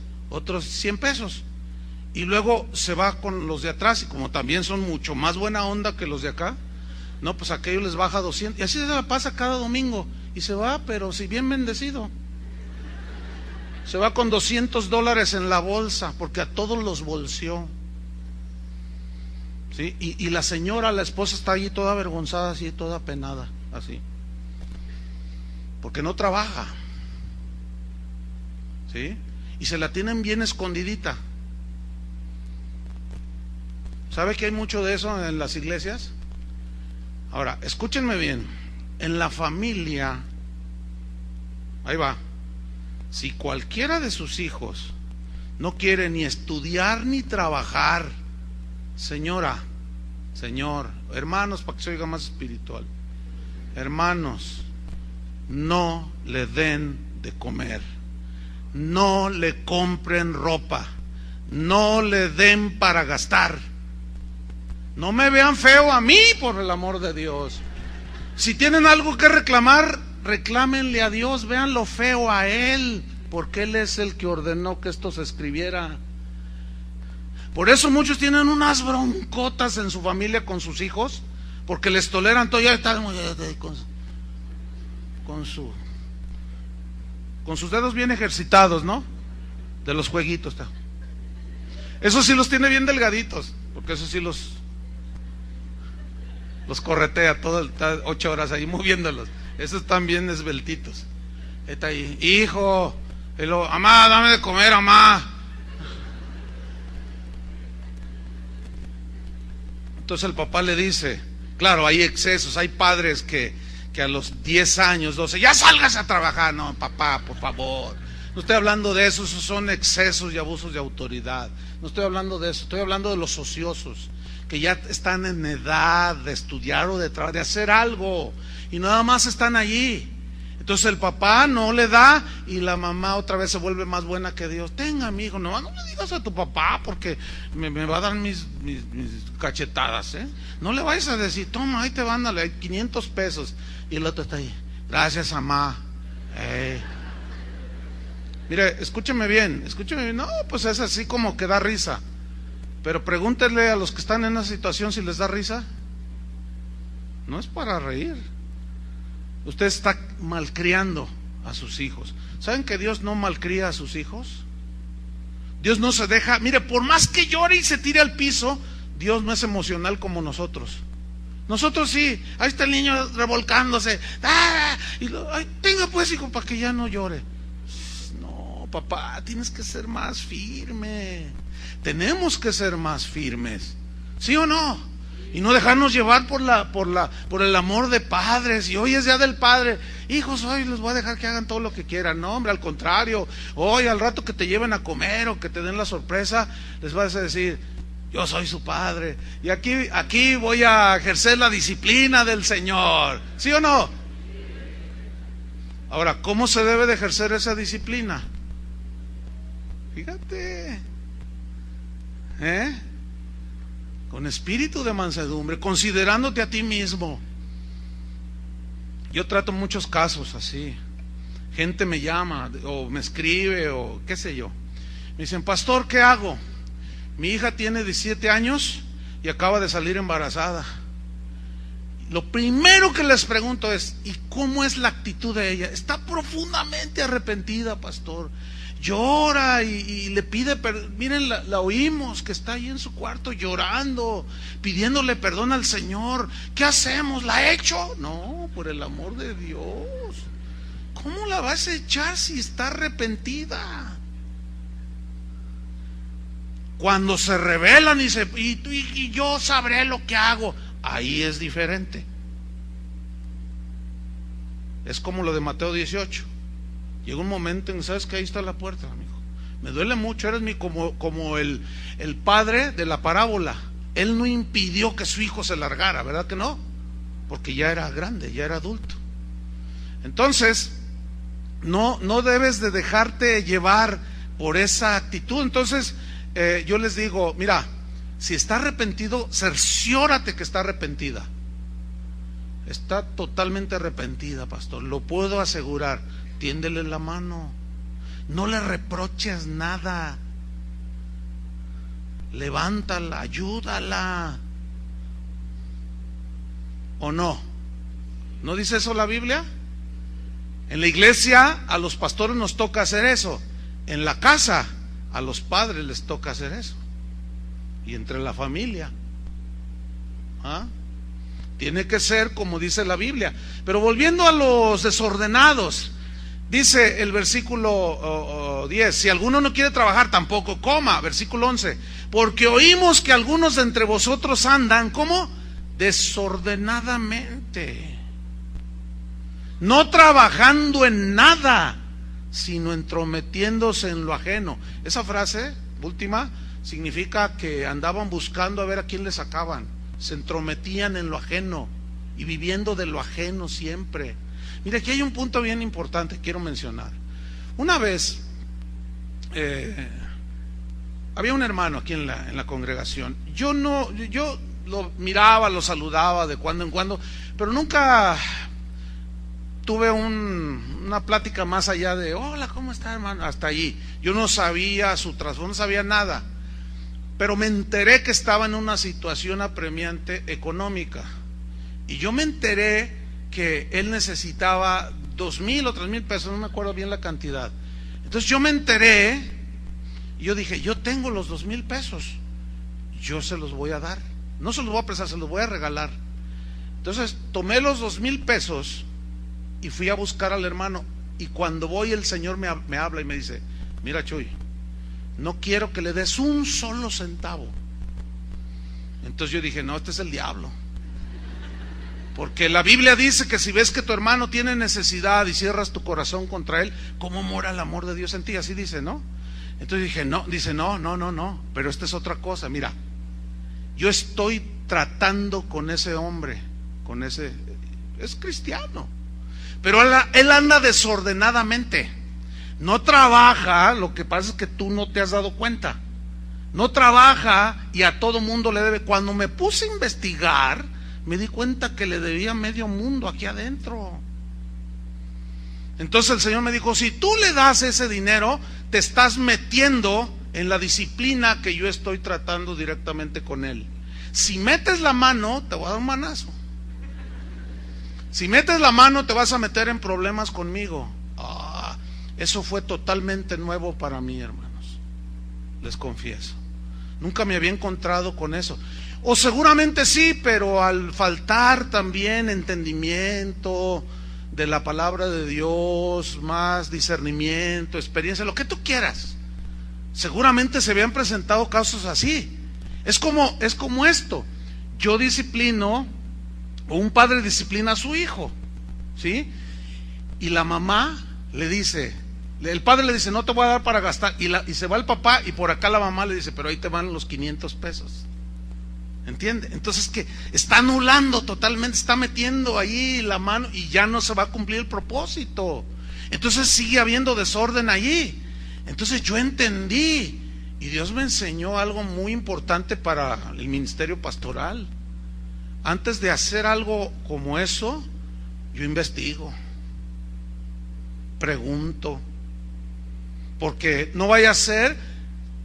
100 pesos. Y luego se va con los de atrás, y como también son mucho más buena onda que los de acá, no, pues a aquellos les baja 200. Y así se la pasa cada domingo. Y se va, pero si bien bendecido. Se va con $200 en la bolsa, porque a todos los bolseó. ¿Sí? Y la señora, la esposa, está allí toda avergonzada, así, toda penada, así. Porque no trabaja. ¿Sí? Y se la tienen bien escondidita. ¿Sabe que hay mucho de eso en las iglesias? Ahora, escúchenme bien. En la familia, ahí va, si cualquiera de sus hijos no quiere ni estudiar ni trabajar, señora, señor, hermanos, para que se oiga más espiritual, hermanos, no le den de comer, no le compren ropa, no le den para gastar. No me vean feo a mí, por el amor de Dios. Si tienen algo que reclamar, reclámenle a Dios, vean lo feo a Él, porque Él es el que ordenó que esto se escribiera. Por eso muchos tienen unas broncotas en su familia con sus hijos, porque les toleran todo, ya están con sus dedos bien ejercitados, ¿no? De los jueguitos. Eso sí los tiene bien delgaditos, porque eso sí los corretea todo 8 horas ahí moviéndolos. Esos están bien esbeltitos. Está ahí, hijo, amá, dame de comer, amá. Entonces el papá le dice, claro, hay excesos, hay padres que a los 10 años, 12, ya salgas a trabajar. No, papá, por favor, No estoy hablando de eso, esos son excesos y abusos de autoridad. No estoy hablando de eso, estoy hablando de los ociosos, que ya están en edad de estudiar o de trabajar, de hacer algo, y nada más están allí. Entonces el papá no le da y la mamá otra vez se vuelve más buena que Dios. Tenga, mi hijo, no le digas a tu papá porque me va a dar mis cachetadas, ¿eh? No le vayas a decir, toma, ahí te van, dale, hay 500 pesos. Y el otro está ahí, gracias, mamá. Mire, escúcheme bien. No, pues es así como que da risa. Pero pregúntenle a los que están en esa situación si les da risa. No es para reír. Usted está malcriando a sus hijos. ¿Saben que Dios no malcría a sus hijos? Dios no se deja, mire, por más que llore y se tire al piso, Dios no es emocional como nosotros. Nosotros sí, ahí está el niño revolcándose. Tenga pues, hijo, para que ya no llore. No, papá, tienes que ser más firme. Tenemos que ser más firmes. ¿Sí o no? Y no dejarnos llevar por el amor de padres. Y hoy es día del padre. Hijos, hoy les voy a dejar que hagan todo lo que quieran. No, hombre, al contrario. Hoy, al rato que te lleven a comer o que te den la sorpresa, les vas a decir, yo soy su padre. Y aquí voy a ejercer la disciplina del Señor. ¿Sí o no? Ahora, ¿cómo se debe de ejercer esa disciplina? Fíjate. Con espíritu de mansedumbre, considerándote a ti mismo. Yo trato muchos casos así. Gente me llama o me escribe o qué sé yo. Me dicen, pastor, ¿qué hago? Mi hija tiene 17 años y acaba de salir embarazada. Lo primero que les pregunto es, ¿y cómo es la actitud de ella? Está profundamente arrepentida, pastor. Llora y le pide perdón. Miren, la oímos que está ahí en su cuarto llorando, pidiéndole perdón al Señor. ¿Qué hacemos? ¿La ha hecho? No, por el amor de Dios. ¿Cómo la vas a echar si está arrepentida? Cuando se rebelan y yo sabré lo que hago, ahí es diferente. Es como lo de Mateo 18. Llegó un momento en, ¿sabes qué? Ahí está la puerta, amigo. Me duele mucho, eres como el padre de la parábola. Él no impidió que su hijo se largara, ¿verdad que no? Porque ya era grande, ya era adulto. Entonces, no debes de dejarte llevar por esa actitud. Entonces, yo les digo, mira, si está arrepentido, cerciórate que está arrepentida. Está totalmente arrepentida, pastor, lo puedo asegurar. Tiéndele la mano, no le reproches nada, levántala, ayúdala. ¿O no? ¿No dice eso la Biblia? En la iglesia a los pastores nos toca hacer eso. En la casa a los padres les toca hacer eso. Y entre la familia, tiene que ser como dice la Biblia. Pero volviendo a los desordenados, dice el versículo 10, si alguno no quiere trabajar, tampoco coma. Versículo 11, porque oímos que algunos de entre vosotros andan, ¿cómo? Desordenadamente, no trabajando en nada, sino entrometiéndose en lo ajeno. Esa frase última significa que andaban buscando a ver a quién le sacaban, se entrometían en lo ajeno y viviendo de lo ajeno siempre. Mira, aquí hay un punto bien importante que quiero mencionar. Una vez había un hermano aquí en la congregación. Yo lo miraba, lo saludaba de cuando en cuando, pero nunca tuve una plática más allá de hola, ¿cómo está, hermano? Hasta allí. Yo no sabía su trasfondo, no sabía nada, pero me enteré que estaba en una situación apremiante económica, y yo me enteré que él necesitaba 2,000 o 3,000 pesos, no me acuerdo bien la cantidad. Entonces yo me enteré y yo dije, yo tengo los 2,000 pesos, yo se los voy a dar, no se los voy a prestar, se los voy a regalar. Entonces tomé los 2,000 pesos y fui a buscar al hermano, y cuando voy el Señor me habla y me dice, mira, Chuy, no quiero que le des un solo centavo. Entonces yo dije, no, este es el diablo, Porque la Biblia dice que si ves que tu hermano tiene necesidad y cierras tu corazón contra él, ¿cómo mora el amor de Dios en ti? Así dice, ¿no? Entonces dije, no, dice, no, pero esta es otra cosa. Mira, yo estoy tratando con ese hombre, es cristiano, pero él anda desordenadamente, no trabaja. Lo que pasa es que tú no te has dado cuenta. No trabaja y a todo mundo le debe. Cuando me puse a investigar, me di cuenta que le debía medio mundo aquí adentro. Entonces el Señor me dijo, si tú le das ese dinero, te estás metiendo en la disciplina que yo estoy tratando directamente con él. Si metes la mano, te voy a dar un manazo. Si metes la mano, te vas a meter en problemas conmigo. Eso fue totalmente nuevo para mí, hermanos, les confieso. Nunca me había encontrado con eso. O seguramente sí, pero al faltar también entendimiento de la palabra de Dios, más discernimiento, experiencia, lo que tú quieras, seguramente se habían presentado casos así. Es como esto. Yo disciplino, o un padre disciplina a su hijo, ¿sí? Y la mamá le dice, el padre le dice, no te voy a dar para gastar, y se va el papá, y por acá la mamá le dice, pero ahí te van los 500 pesos. ¿Entiende? Entonces que está anulando totalmente, está metiendo ahí la mano y ya no se va a cumplir el propósito. Entonces sigue habiendo desorden allí. Entonces yo entendí, y Dios me enseñó algo muy importante para el ministerio pastoral. Antes de hacer algo como eso, yo investigo, pregunto, porque no vaya a ser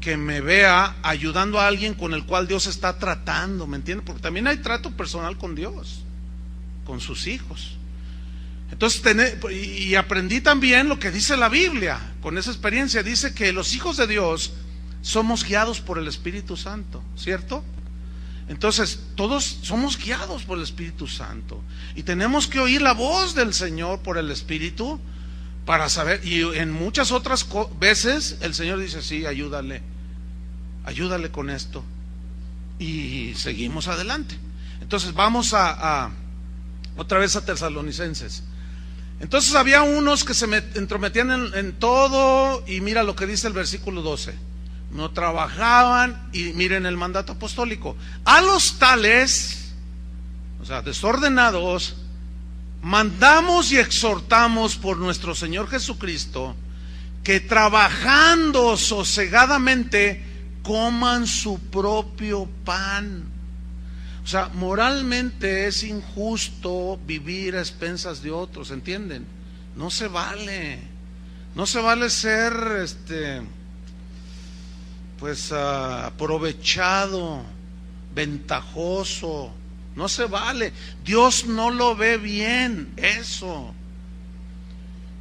que me vea ayudando a alguien con el cual Dios está tratando, ¿me entiende? Porque también hay trato personal con Dios, con sus hijos. Entonces, y aprendí también lo que dice la Biblia, con esa experiencia. Dice que los hijos de Dios somos guiados por el Espíritu Santo, ¿cierto? Entonces, todos somos guiados por el Espíritu Santo, y tenemos que oír la voz del Señor por el Espíritu para saber. Y en muchas otras veces el Señor dice, sí, ayúdale con esto, y seguimos adelante. Entonces vamos otra vez a Tesalonicenses. Entonces había unos que se entrometían en todo, y mira lo que dice el versículo 12: no trabajaban, y miren el mandato apostólico: a los tales, o sea, desordenados, mandamos y exhortamos por nuestro Señor Jesucristo, que trabajando sosegadamente coman su propio pan. O sea, moralmente es injusto vivir a expensas de otros, ¿entienden? No se vale. No se vale ser aprovechado, ventajoso. No se vale. Dios no lo ve bien eso.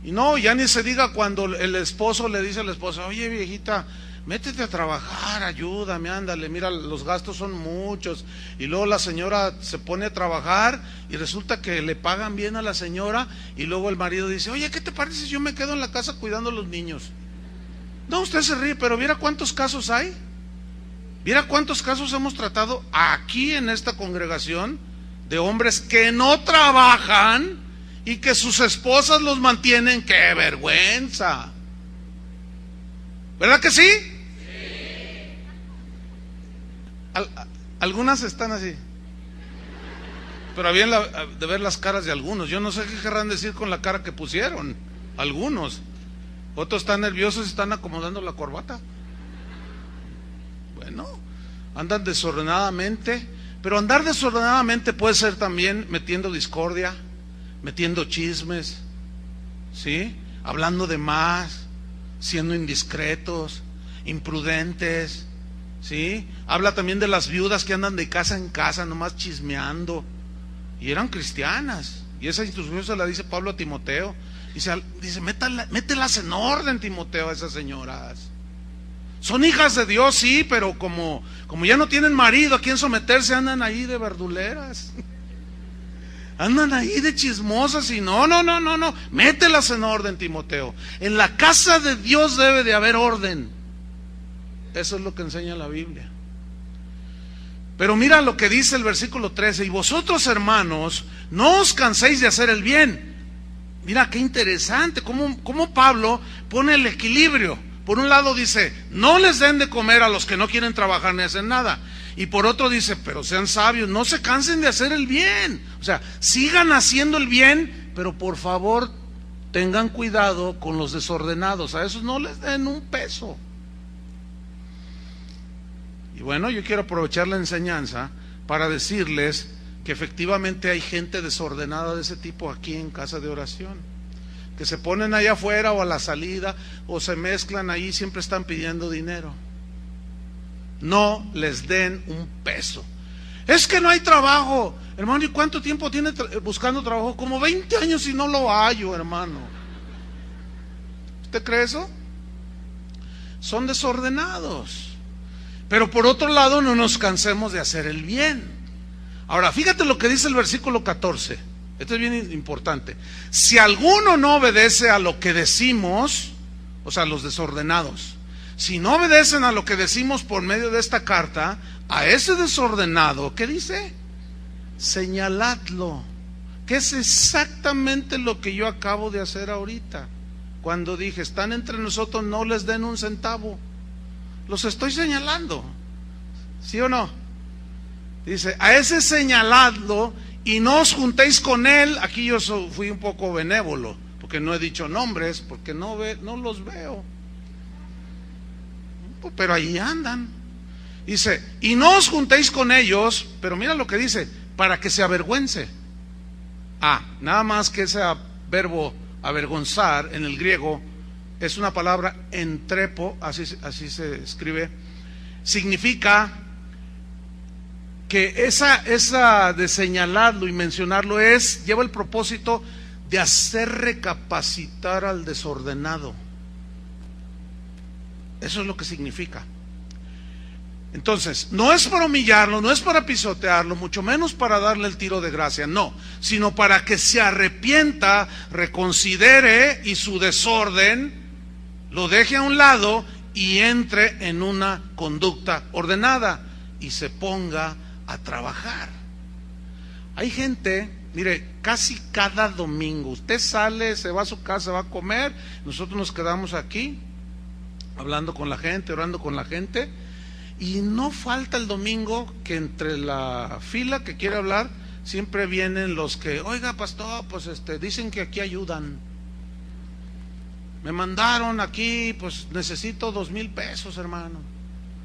Y no, ya ni se diga cuando el esposo le dice a la esposa: oye, viejita, métete a trabajar, ayúdame, ándale, mira, los gastos son muchos. Y luego la señora se pone a trabajar y resulta que le pagan bien a la señora, y luego el marido dice: oye, ¿qué te parece si yo me quedo en la casa cuidando a los niños? No, usted se ríe, pero mira cuántos casos hay. Mira cuántos casos hemos tratado aquí en esta congregación de hombres que no trabajan y que sus esposas los mantienen. ¡Qué vergüenza! ¿Verdad que sí? Sí. Algunas están así, pero habían de ver las caras de algunos. Yo no sé qué querrán decir con la cara que pusieron algunos. Otros están nerviosos y están acomodando la corbata. Bueno, andan desordenadamente, pero andar desordenadamente puede ser también metiendo discordia, metiendo chismes, ¿sí? Hablando de más, siendo indiscretos, imprudentes, ¿sí? Habla también de las viudas que andan de casa en casa nomás chismeando, y eran cristianas, y esa instrucción se la dice Pablo a Timoteo. Dice, mételas en orden, Timoteo, a esas señoras. Son hijas de Dios, sí, pero como ya no tienen marido a quien someterse, andan ahí de verduleras, andan ahí de chismosas. Y no, mételas en orden, Timoteo. En la casa de Dios debe de haber orden. Eso es lo que enseña la Biblia. Pero mira lo que dice el versículo 13: y vosotros, hermanos, no os canséis de hacer el bien. Mira qué interesante, cómo Pablo pone el equilibrio. Por un lado dice, no les den de comer a los que no quieren trabajar ni hacer nada. Y por otro dice, pero sean sabios, no se cansen de hacer el bien. O sea, sigan haciendo el bien, pero por favor tengan cuidado con los desordenados. A esos no les den un peso. Y bueno, yo quiero aprovechar la enseñanza para decirles que efectivamente hay gente desordenada de ese tipo aquí en Casa de Oración, que se ponen allá afuera o a la salida o se mezclan ahí, siempre están pidiendo dinero. No les den un peso. Es que no hay trabajo, hermano. ¿Y cuánto tiempo tiene buscando trabajo? Como 20 años y no lo hallo, hermano. ¿Usted cree eso? Son desordenados. Pero por otro lado, no nos cansemos de hacer el bien. Ahora, fíjate lo que dice el versículo 14. Esto es bien importante. Si alguno no obedece a lo que decimos, o sea, los desordenados, si no obedecen a lo que decimos por medio de esta carta, a ese desordenado, ¿qué dice? Señaladlo. Que es exactamente lo que yo acabo de hacer ahorita. Cuando dije, están entre nosotros, no les den un centavo. Los estoy señalando. ¿Sí o no? Dice, a ese señaladlo y no os juntéis con él. Aquí yo fui un poco benévolo, porque no he dicho nombres, porque no los veo. Pero ahí andan. Dice, y no os juntéis con ellos, pero mira lo que dice, para que se avergüence. Nada más que ese verbo avergonzar en el griego es una palabra entrepo, así se escribe. Significa que esa de señalarlo y mencionarlo lleva el propósito de hacer recapacitar al desordenado. Eso es lo que significa. Entonces, no es para humillarlo, no es para pisotearlo, mucho menos para darle el tiro de gracia, no, sino para que se arrepienta, reconsidere y su desorden lo deje a un lado y entre en una conducta ordenada y se ponga a trabajar. Hay gente, mire, casi cada domingo usted sale, se va a su casa, va a comer, nosotros nos quedamos aquí hablando con la gente, orando con la gente, y no falta el domingo que entre la fila que quiere hablar siempre vienen los que, oiga pastor, pues dicen que aquí ayudan, me mandaron aquí, pues necesito 2,000 pesos, hermano,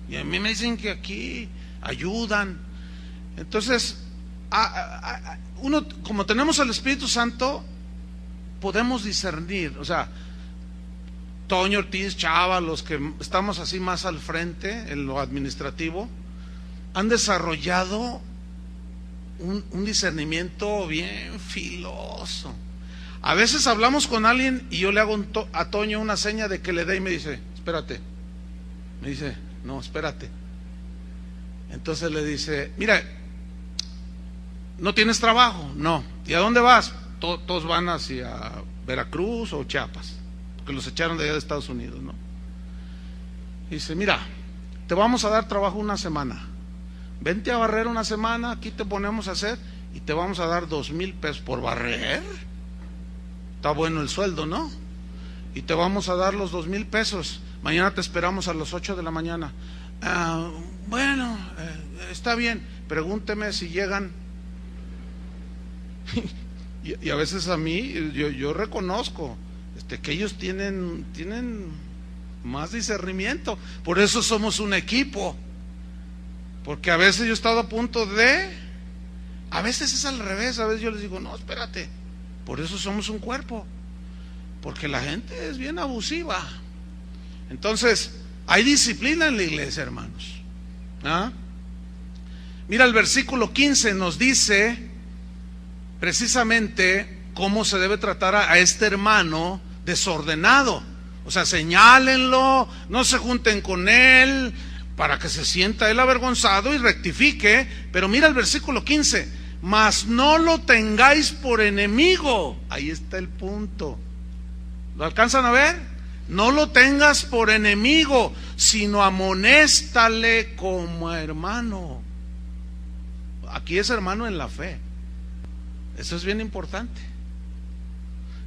y a mí me dicen que aquí ayudan. Entonces, uno, como tenemos el Espíritu Santo, podemos discernir. O sea, Toño, Ortiz, Chava, los que estamos así más al frente en lo administrativo, han desarrollado un discernimiento bien filoso. A veces hablamos con alguien y yo le hago a Toño una seña de que le dé y me dice, espérate. Me dice, no, espérate. Entonces le dice, mira, ¿no tienes trabajo? No. ¿Y a dónde vas? Todos van hacia Veracruz o Chiapas, porque los echaron de allá de Estados Unidos, ¿no? Y dice, mira, te vamos a dar trabajo una semana. Vente a barrer una semana, aquí te ponemos a hacer y te vamos a dar 2,000 pesos por barrer. Está bueno el sueldo, ¿no? Y te vamos a dar los 2,000 pesos. Mañana te esperamos a las 8 de la mañana. Bueno, está bien. Pregúnteme si llegan. Y a veces a mí, yo reconozco que ellos tienen más discernimiento. Por eso somos un equipo. Porque a veces yo he estado a punto a veces es al revés. A veces yo les digo, no, espérate. Por eso somos un cuerpo. Porque la gente es bien abusiva. Entonces, hay disciplina en la iglesia, hermanos. Mira, el versículo 15 nos dice precisamente cómo se debe tratar a este hermano desordenado. O sea, señálenlo, no se junten con él, para que se sienta él avergonzado y rectifique. Pero mira el versículo 15, mas no lo tengáis por enemigo. Ahí está el punto. ¿Lo alcanzan a ver? No lo tengas por enemigo, sino amonéstale como hermano. aquí es hermano en la fe. Eso es bien importante.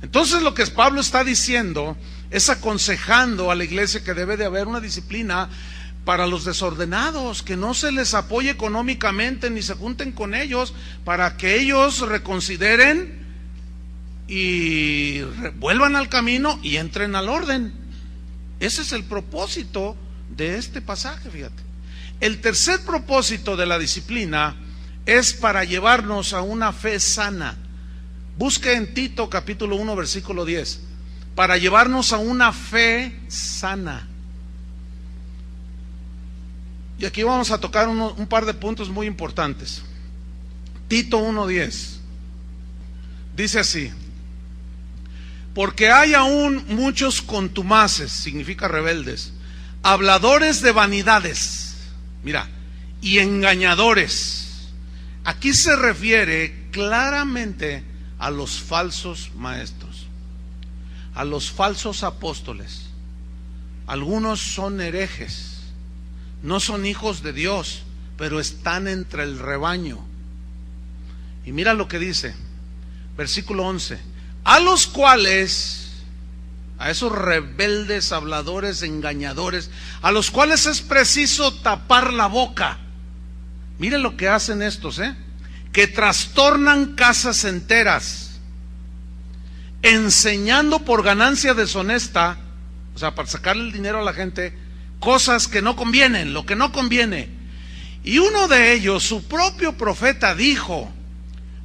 Entonces lo que Pablo está diciendo es aconsejando a la iglesia que debe de haber una disciplina para los desordenados, que no se les apoye económicamente ni se junten con ellos, para que ellos reconsideren y vuelvan al camino y entren al orden. Ese es el propósito de este pasaje, fíjate. El tercer propósito de la disciplina es para llevarnos a una fe sana. Busque en Tito capítulo 1 versículo 10, para llevarnos a una fe sana. Y aquí vamos a tocar un par de puntos muy importantes. Tito 1:10 dice así: porque hay aún muchos contumaces, significa rebeldes, habladores de vanidades, mira, y engañadores. Aquí se refiere claramente a los falsos maestros, a los falsos apóstoles. Algunos son herejes, no son hijos de Dios, pero están entre el rebaño. Y mira lo que dice, versículo 11: a los cuales, a esos rebeldes, habladores, engañadores, a los cuales es preciso tapar la boca. Miren lo que hacen estos, que trastornan casas enteras, enseñando por ganancia deshonesta, o sea, para sacarle el dinero a la gente, cosas que no convienen, lo que no conviene. Y uno de ellos, su propio profeta, dijo: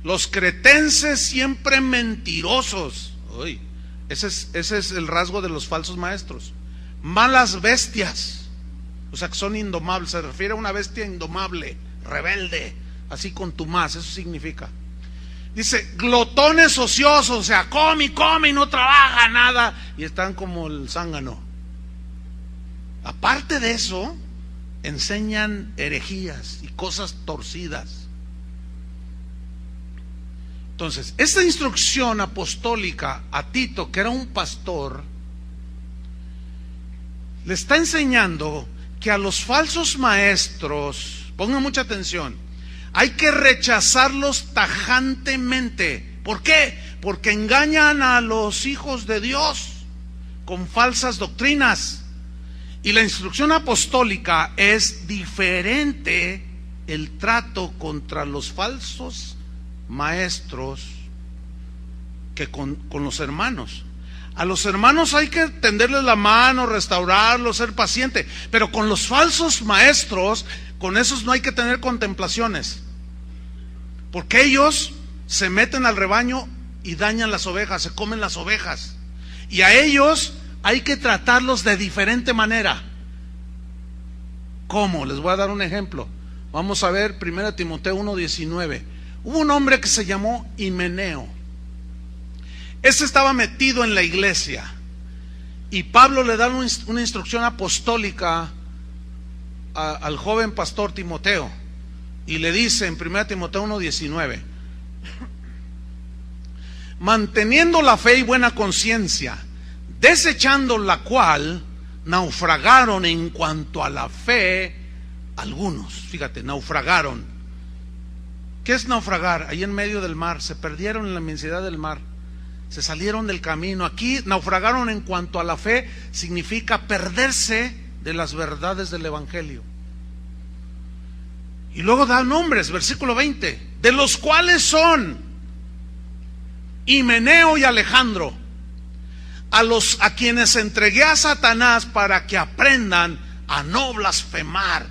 los cretenses siempre mentirosos. Uy, ese es el rasgo de los falsos maestros. Malas bestias, o sea que son indomables. Se refiere a una bestia indomable, rebelde, así contumaz, eso significa. Dice, glotones ociosos, o sea, come y no trabaja nada, y están como el zángano. Aparte de eso, enseñan herejías y cosas torcidas. Entonces, esta instrucción apostólica a Tito, que era un pastor, le está enseñando que a los falsos maestros, pongan mucha atención, hay que rechazarlos tajantemente. ¿Por qué? Porque engañan a los hijos de Dios con falsas doctrinas. Y la instrucción apostólica es diferente el trato contra los falsos maestros que con los hermanos. A los hermanos hay que tenderles la mano, restaurarlos, ser paciente, pero con los falsos maestros, con esos no hay que tener contemplaciones, porque ellos se meten al rebaño y dañan las ovejas, se comen las ovejas, y a ellos hay que tratarlos de diferente manera. ¿Cómo? Les voy a dar un ejemplo. Vamos a ver 1 Timoteo 1:19. Hubo un hombre que se llamó Himeneo. Ese estaba metido en la iglesia, y Pablo le da una instrucción apostólica al joven pastor Timoteo, y le dice en 1 Timoteo 1:19: manteniendo la fe y buena conciencia, desechando la cual naufragaron en cuanto a la fe algunos. Fíjate, naufragaron. ¿Qué es naufragar? Ahí en medio del mar, se perdieron en la inmensidad del mar, se salieron del camino. Aquí naufragaron en cuanto a la fe significa perderse de las verdades del evangelio. Y luego da nombres, versículo 20, de los cuales son Himeneo y Alejandro, a quienes entregué a Satanás para que aprendan a no blasfemar.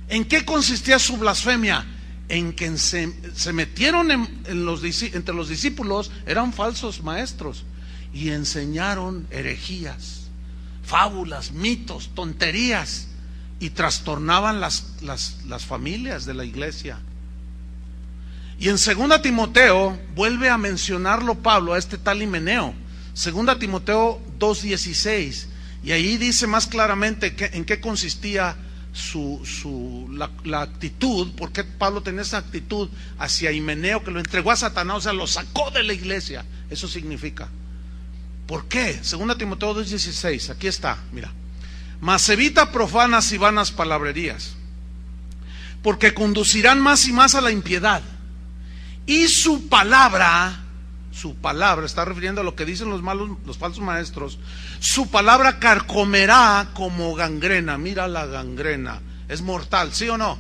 ¿En qué consistía su blasfemia? En que se metieron entre los discípulos, eran falsos maestros, y enseñaron herejías, fábulas, mitos, tonterías, y trastornaban las familias de la iglesia. Y en 2 Timoteo vuelve a mencionarlo Pablo a este tal Himeneo, 2 Timoteo 2:16, y ahí dice más claramente en qué consistía la actitud, porque Pablo tenía esa actitud hacia Himeneo, que lo entregó a Satanás, o sea, lo sacó de la iglesia. Eso significa. ¿Por qué? 2 Timoteo 2:16, aquí está, mira: mas evita profanas y vanas palabrerías, porque conducirán más y más a la impiedad. Y su palabra, está refiriendo a lo que dicen los falsos maestros, su palabra carcomerá como gangrena. Mira la gangrena, es mortal, ¿sí o no?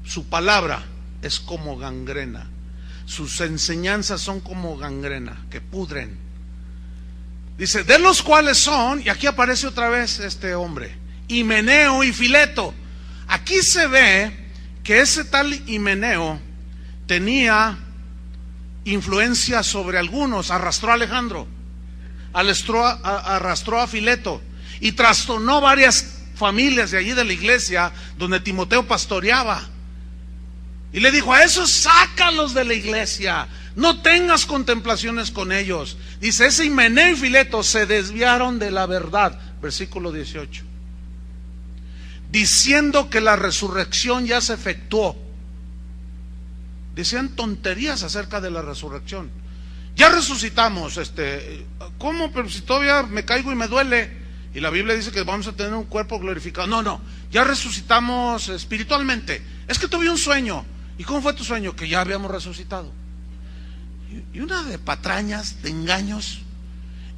Su palabra es como gangrena. Sus enseñanzas son como gangrena, que pudren. Dice, de los cuales son, y aquí aparece otra vez este hombre, Himeneo y Fileto. Aquí se ve que ese tal Himeneo tenía influencia sobre algunos, arrastró a Alejandro, arrastró a Fileto y trastornó varias familias de allí de la iglesia donde Timoteo pastoreaba. Y le dijo, a esos sácalos de la iglesia, no tengas contemplaciones con ellos. Dice, ese Himeneo y Fileto se desviaron de la verdad, versículo 18, diciendo que la resurrección ya se efectuó. Decían tonterías acerca de la resurrección. Ya resucitamos, ¿cómo? Pero si todavía me caigo y me duele. Y la Biblia dice que vamos a tener un cuerpo glorificado. No, ya resucitamos espiritualmente. Es que tuve un sueño. ¿Y cómo fue tu sueño? Que ya habíamos resucitado. Y una de patrañas, de engaños.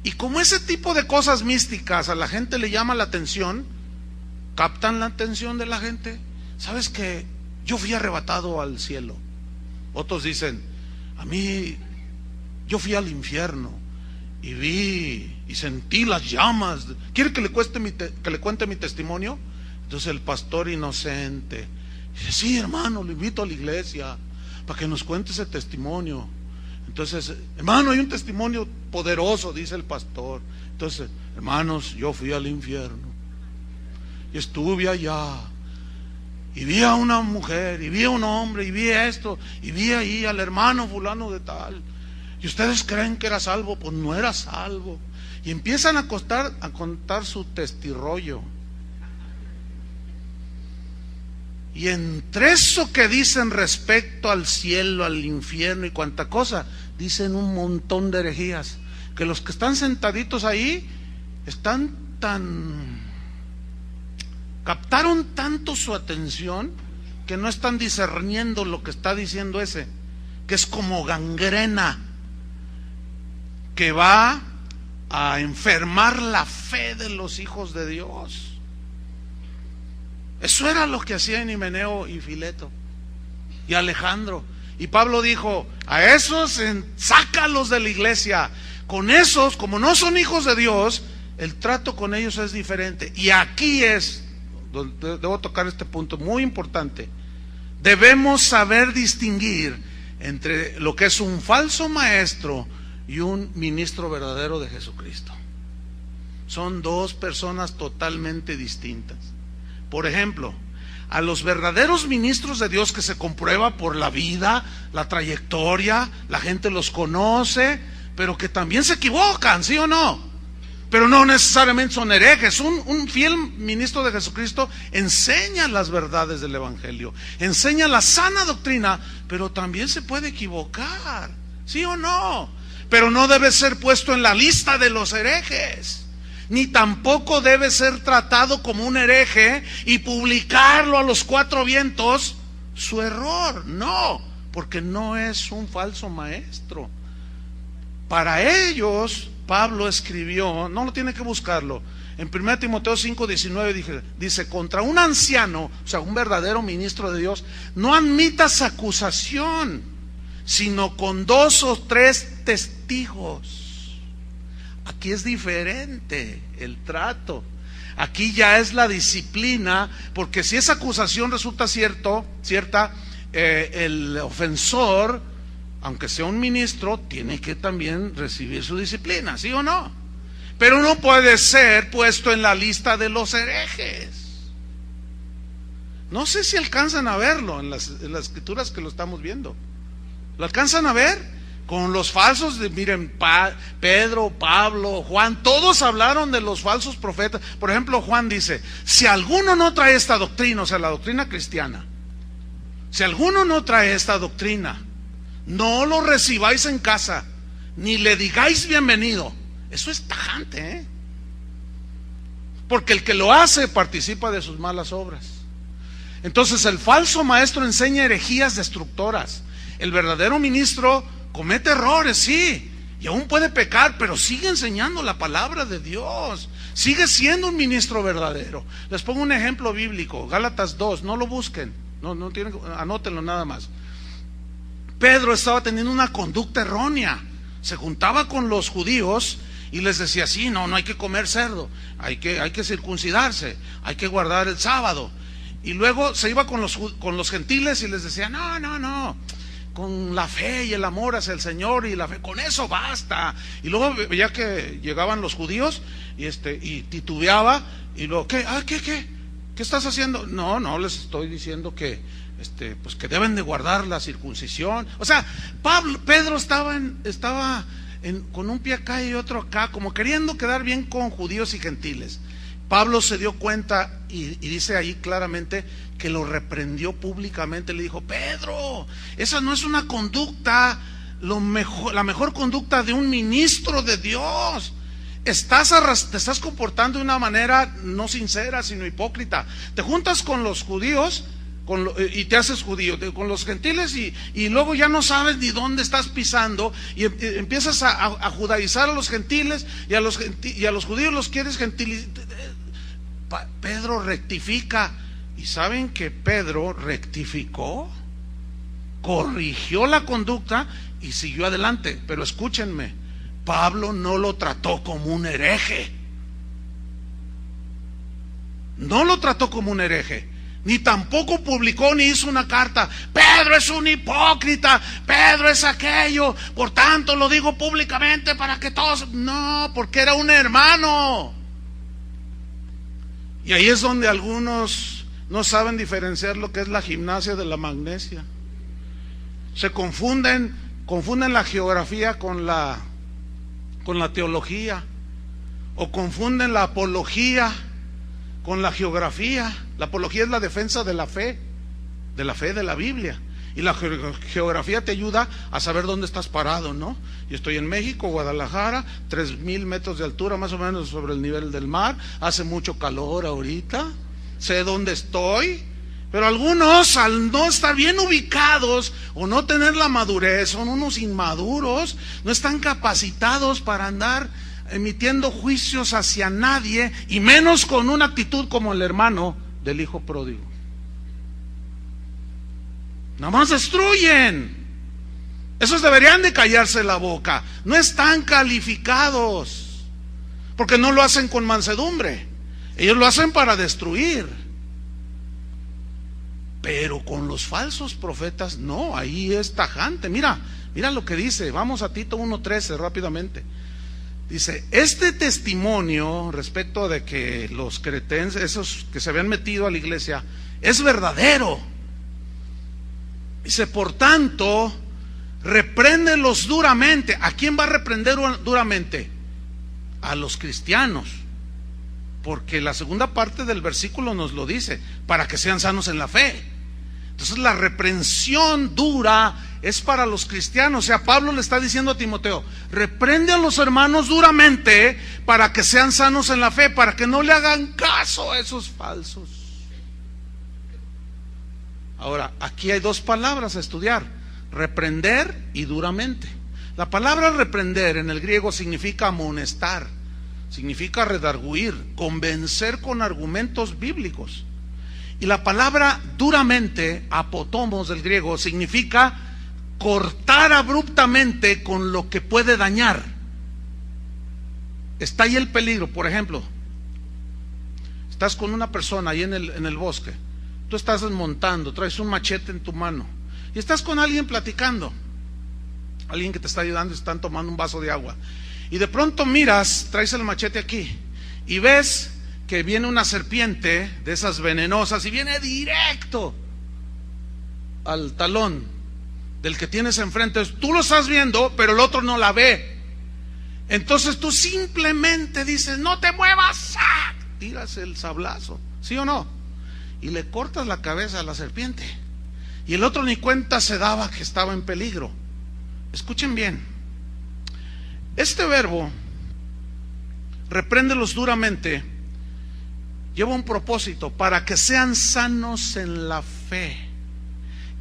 Y como ese tipo de cosas místicas a la gente le llama la atención, captan la atención de la gente. ¿Sabes qué? Yo fui arrebatado al cielo. Otros dicen, a mí, yo fui al infierno y vi y sentí las llamas. ¿Quiere que le cuente mi testimonio? Entonces el pastor inocente dice, sí, hermano, lo invito a la iglesia para que nos cuente ese testimonio. Entonces, hermano, hay un testimonio poderoso, dice el pastor. Entonces, hermanos, yo fui al infierno y estuve allá y vi a una mujer y vi a un hombre y vi esto y vi ahí al hermano fulano de tal. Y ustedes creen que era salvo, pues no era salvo. Y empiezan a contar su testirollo. Y entre eso que dicen respecto al cielo, al infierno y cuanta cosa, dicen un montón de herejías, que los que están sentaditos ahí captaron tanto su atención que no están discerniendo lo que está diciendo ese, que es como gangrena, que va a enfermar la fe de los hijos de Dios. Eso era lo que hacían Himeneo y Fileto y Alejandro. Y Pablo dijo, a esos sácalos de la iglesia. Con esos, como no son hijos de Dios, el trato con ellos es diferente. Y aquí es donde debo tocar este punto muy importante. Debemos saber distinguir entre lo que es un falso maestro y un ministro verdadero de Jesucristo. Son dos personas totalmente distintas. Por ejemplo, a los verdaderos ministros de Dios, que se comprueba por la vida, la trayectoria, la gente los conoce, pero que también se equivocan, ¿sí o no? Pero no necesariamente son herejes. Un fiel ministro de Jesucristo enseña las verdades del Evangelio, enseña la sana doctrina, pero también se puede equivocar, ¿sí o no? Pero no debe ser puesto en la lista de los herejes, ni tampoco debe ser tratado como un hereje y publicarlo a los cuatro vientos su error. No, porque no es un falso maestro. Para ellos, Pablo escribió, no lo tiene que buscarlo, en 1 Timoteo 5:19 dice, contra un anciano, o sea, un verdadero ministro de Dios, no admitas acusación, sino con 2 o 3 testigos. Aquí es diferente el trato. Aquí ya es la disciplina, porque si esa acusación resulta cierta, el ofensor, aunque sea un ministro, tiene que también recibir su disciplina, ¿sí o no? Pero no puede ser puesto en la lista de los herejes. No sé si alcanzan a verlo en las escrituras que lo estamos viendo. ¿Lo alcanzan a ver? Con los falsos, miren, Pedro, Pablo, Juan, todos hablaron de los falsos profetas. Por ejemplo, Juan dice, si alguno no trae esta doctrina, o sea, la doctrina cristiana, si alguno no trae esta doctrina, no lo recibáis en casa, ni le digáis bienvenido. Eso es tajante, ¿eh? Porque el que lo hace participa de sus malas obras. Entonces el falso maestro enseña herejías destructoras. El verdadero ministro comete errores, sí, y aún puede pecar, pero sigue enseñando la palabra de Dios. Sigue siendo un ministro verdadero. Les pongo un ejemplo bíblico, Gálatas 2, no lo busquen, no tienen, anótenlo nada más. Pedro estaba teniendo una conducta errónea. Se juntaba con los judíos y les decía, sí, no hay que comer cerdo, hay que circuncidarse, hay que guardar el sábado. Y luego se iba con los gentiles y les decía, no, con la fe y el amor hacia el Señor y la fe, con eso basta. Y luego veía que llegaban los judíos y titubeaba, y luego, ¿qué estás haciendo? No, les estoy diciendo que pues que deben de guardar la circuncisión. O sea, Pedro estaba con un pie acá y otro acá, como queriendo quedar bien con judíos y gentiles. Pablo se dio cuenta y dice ahí claramente que lo reprendió públicamente. Le dijo, Pedro, esa no es una conducta, la mejor conducta de un ministro de Dios. Te estás comportando de una manera no sincera, sino hipócrita. Te juntas con los judíos y te haces judío, con los gentiles y luego ya no sabes ni dónde estás pisando y empiezas a judaizar a los gentiles y a los judíos los quieres gentilizar. Pedro rectifica, y ¿saben que Pedro rectificó? Corrigió la conducta y siguió adelante. Pero escúchenme, Pablo no lo trató como un hereje. No lo trató como un hereje, ni tampoco publicó ni hizo una carta, Pedro es un hipócrita, Pedro es aquello, por tanto lo digo públicamente para que todos. No, porque era un hermano. Y ahí es donde algunos no saben diferenciar lo que es la gimnasia de la magnesia. Se confunden la geografía con la teología, o confunden la apología con la geografía. La apología es la defensa de la fe de la Biblia, y la geografía te ayuda a saber dónde estás parado, ¿no? Yo estoy en México, Guadalajara, 3,000 metros de altura más o menos sobre el nivel del mar, hace mucho calor ahorita, sé dónde estoy. Pero algunos, al no estar bien ubicados o no tener la madurez, son unos inmaduros, no están capacitados para andar emitiendo juicios hacia nadie, y menos con una actitud como el hermano del hijo pródigo. Nada más destruyen. Esos deberían de callarse la boca. No están calificados, porque no lo hacen con mansedumbre. Ellos lo hacen para destruir. Pero con los falsos profetas no, ahí es tajante. Mira lo que dice. Vamos a Tito 1:13 rápidamente. Dice, este testimonio respecto de que los cretenses, esos que se habían metido a la iglesia, es verdadero. Dice, por tanto, repréndelos duramente. ¿A quién va a reprender duramente? A los cristianos. Porque la segunda parte del versículo nos lo dice, para que sean sanos en la fe. Entonces la reprensión dura es para los cristianos. O sea, Pablo le está diciendo a Timoteo, reprende a los hermanos duramente para que sean sanos en la fe, para que no le hagan caso a esos falsos. Ahora, aquí hay dos palabras a estudiar, reprender y duramente. La palabra reprender en el griego significa amonestar, significa redarguir, convencer con argumentos bíblicos. Y la palabra duramente, apotomos del griego, significa cortar abruptamente con lo que puede dañar. Está ahí el peligro. Por ejemplo, estás con una persona ahí en el bosque, tú estás desmontando, traes un machete en tu mano y estás con alguien platicando, alguien que te está ayudando, están tomando un vaso de agua, y de pronto miras, traes el machete aquí y ves que viene una serpiente de esas venenosas y viene directo al talón del que tienes enfrente. Tú lo estás viendo, pero el otro no la ve. Entonces tú simplemente dices, no te muevas, ¡sac! Tiras el sablazo, ¿sí o no? Y le cortas la cabeza a la serpiente, y el otro ni cuenta se daba que estaba en peligro. Escuchen bien, este verbo, repréndelos duramente, lleva un propósito: para que sean sanos en la fe.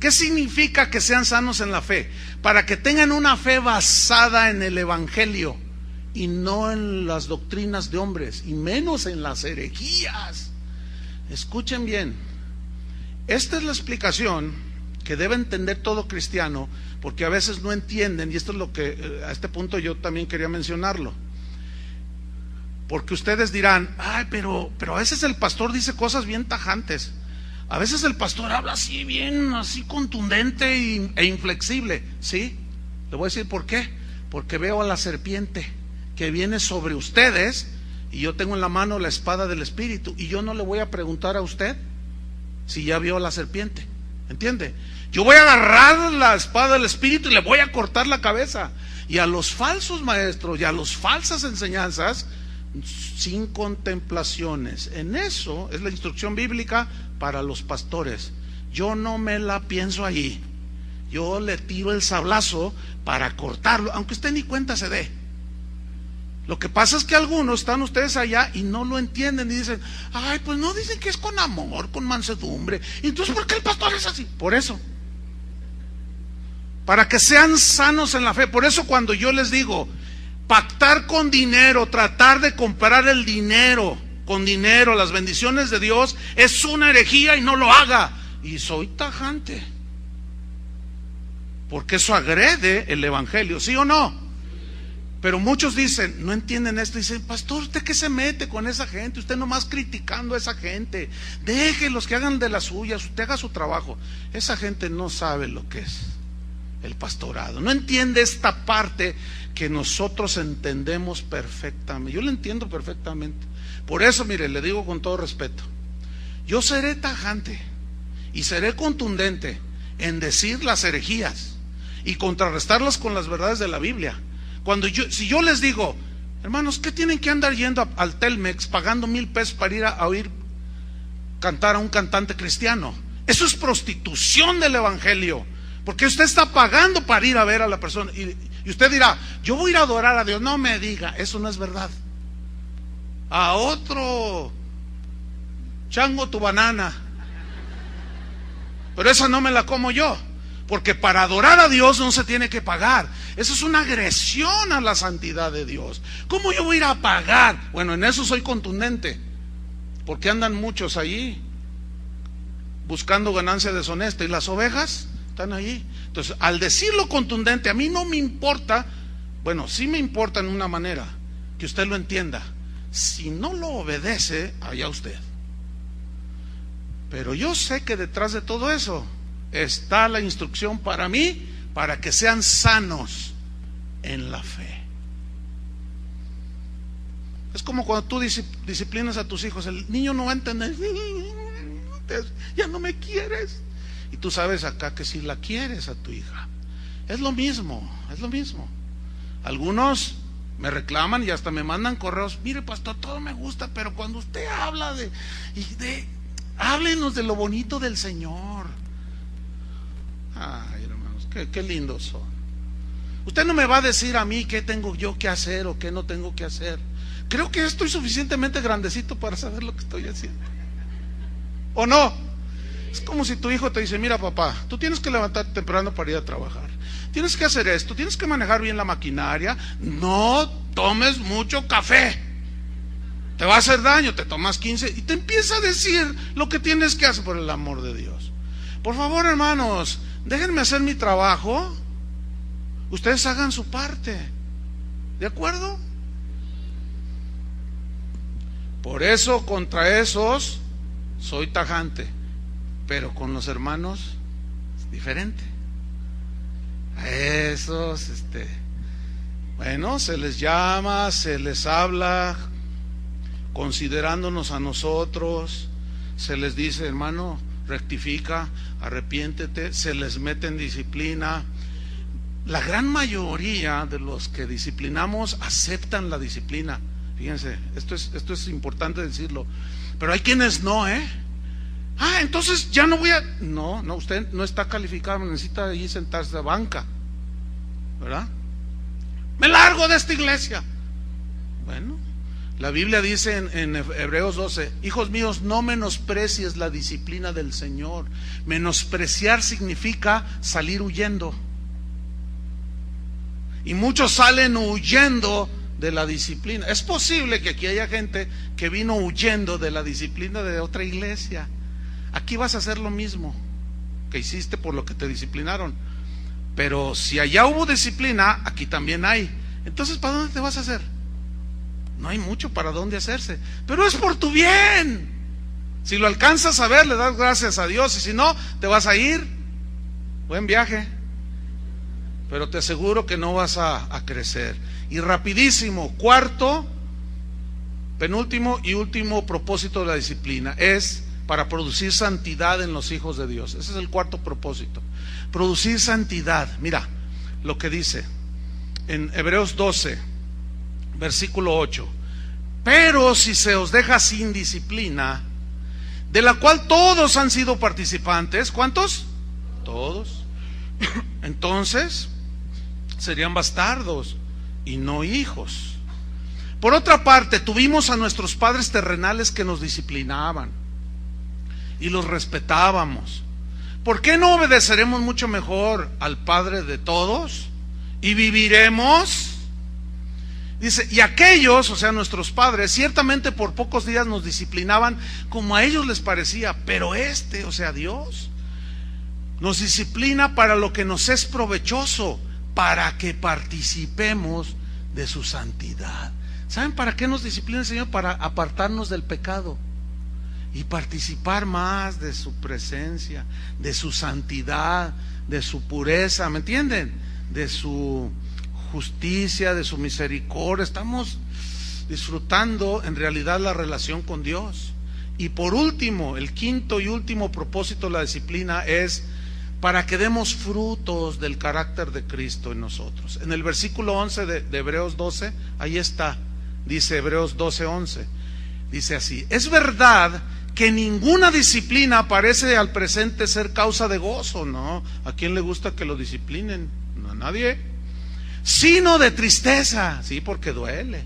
¿Qué significa que sean sanos en la fe? Para que tengan una fe basada en el Evangelio y no en las doctrinas de hombres, y menos en las herejías. Escuchen bien, esta es la explicación que debe entender todo cristiano, porque a veces no entienden, y esto es lo que a este punto yo también quería mencionarlo. Porque ustedes dirán: ay, pero a veces el pastor dice cosas bien tajantes. A veces el pastor habla así, bien, así contundente e inflexible. ¿Sí? Le voy a decir por qué. Porque veo a la serpiente que viene sobre ustedes, y yo tengo en la mano la espada del Espíritu, y yo no le voy a preguntar a usted si ya vio a la serpiente. ¿Entiende? Yo voy a agarrar la espada del Espíritu y le voy a cortar la cabeza. Y a los falsos maestros y a las falsas enseñanzas, sin contemplaciones. En eso es la instrucción bíblica para los pastores. Yo no me la pienso allí. Yo le tiro el sablazo para cortarlo, aunque usted ni cuenta se dé. Lo que pasa es que algunos están ustedes allá y no lo entienden y dicen: ay, pues no, dicen que es con amor, con mansedumbre. ¿Y entonces por qué el pastor es así? Por eso, para que sean sanos en la fe. Por eso cuando yo les digo pactar con dinero, tratar de comprar el dinero con dinero, las bendiciones de Dios, es una herejía y no lo haga. Y soy tajante, porque eso agrede el Evangelio, ¿sí o no? Pero muchos dicen, no entienden esto, dicen: pastor, ¿usted qué se mete con esa gente? Usted nomás criticando a esa gente. Déjenlos que hagan de las suyas, usted haga su trabajo. Esa gente no sabe lo que es el pastorado, no entiende esta parte que nosotros entendemos perfectamente. Yo lo entiendo perfectamente. Por eso, mire, le digo con todo respeto, yo seré tajante y seré contundente en decir las herejías y contrarrestarlas con las verdades de la Biblia. Si yo les digo: hermanos, ¿qué tienen que andar yendo al Telmex pagando $1,000 para ir a oír cantar a un cantante cristiano? Eso es prostitución del Evangelio, porque usted está pagando para ir a ver a la persona. Y usted dirá: yo voy a ir a adorar a Dios. No me diga, eso no es verdad. A otro chango tu banana, pero esa no me la como yo. Porque para adorar a Dios no se tiene que pagar. Eso es una agresión a la santidad de Dios. ¿Cómo yo voy a ir a pagar? Bueno, en eso soy contundente, porque andan muchos allí buscando ganancia deshonesta, y las ovejas están allí. Entonces, al decirlo contundente, a mí no me importa. Bueno, sí me importa en una manera, que usted lo entienda. Si no lo obedece, allá usted. Pero yo sé que detrás de todo eso está la instrucción para mí, para que sean sanos en la fe. Es como cuando tú disciplinas a tus hijos. El niño no va a entender: ya no me quieres. Y tú sabes acá que sí la quieres a tu hija. Es lo mismo, es lo mismo. Algunos me reclaman y hasta me mandan correos: mire, pastor, todo me gusta, pero cuando usted habla háblenos de lo bonito del Señor. Ay, hermanos, qué lindos son. Usted no me va a decir a mí qué tengo yo que hacer o qué no tengo que hacer. Creo que estoy suficientemente grandecito para saber lo que estoy haciendo, ¿o no? Es como si tu hijo te dice: mira, papá, tú tienes que levantarte temprano para ir a trabajar, tienes que hacer esto, tienes que manejar bien la maquinaria, no tomes mucho café, te va a hacer daño, te tomas 15, y te empieza a decir lo que tienes que hacer. Por el amor de Dios, por favor, hermanos, déjenme hacer mi trabajo, ustedes hagan su parte, ¿de acuerdo? Por eso contra esos soy tajante, pero con los hermanos es diferente. A esos, bueno, se les llama, se les habla considerándonos a nosotros, se les dice: hermano, rectifica, arrepiéntete, se les mete en disciplina. La gran mayoría de los que disciplinamos aceptan la disciplina. Fíjense, esto es importante decirlo. Pero hay quienes no, entonces ya no voy a... No, usted no está calificado, necesita allí sentarse a banca, ¿verdad? Me largo de esta iglesia. Bueno, La Biblia dice en Hebreos 12, hijos míos, no menosprecies la disciplina del Señor. Menospreciar significa salir huyendo. Y muchos salen huyendo de la disciplina. Es posible que aquí haya gente que vino huyendo de la disciplina de otra iglesia. Aquí vas a hacer lo mismo que hiciste por lo que te disciplinaron. Pero si allá hubo disciplina, aquí también hay. Entonces, ¿para dónde te vas a hacer? No hay mucho para dónde hacerse, pero es por tu bien. Si lo alcanzas a ver, le das gracias a Dios, y si no, te vas a ir. Buen viaje. Pero te aseguro que no vas a crecer. Y rapidísimo, cuarto, penúltimo y último propósito de la disciplina es para producir santidad en los hijos de Dios. Ese es el cuarto propósito. Producir santidad. Mira lo que dice en Hebreos 12, versículo 8. Pero si se os deja sin disciplina, de la cual todos han sido participantes, ¿cuántos? Todos. Entonces serían bastardos y no hijos. Por otra parte, tuvimos a nuestros padres terrenales que nos disciplinaban y los respetábamos. ¿Por qué no obedeceremos mucho mejor al Padre de todos y viviremos? Dice, y aquellos, o sea, nuestros padres, ciertamente por pocos días nos disciplinaban como a ellos les parecía, pero o sea, Dios, nos disciplina para lo que nos es provechoso, para que participemos de su santidad. ¿Saben para qué nos disciplina el Señor? Para apartarnos del pecado y participar más de su presencia, de su santidad, de su pureza, ¿me entienden? De su justicia, de su misericordia. Estamos disfrutando en realidad la relación con Dios. Y por último, el quinto y último propósito de la disciplina es para que demos frutos del carácter de Cristo en nosotros. En el versículo 11 de Hebreos 12, ahí está, dice Hebreos 12:11, dice así: es verdad que ninguna disciplina parece al presente ser causa de gozo, ¿no? ¿A quién le gusta que lo disciplinen? No, a nadie. Sino de tristeza, sí, porque duele.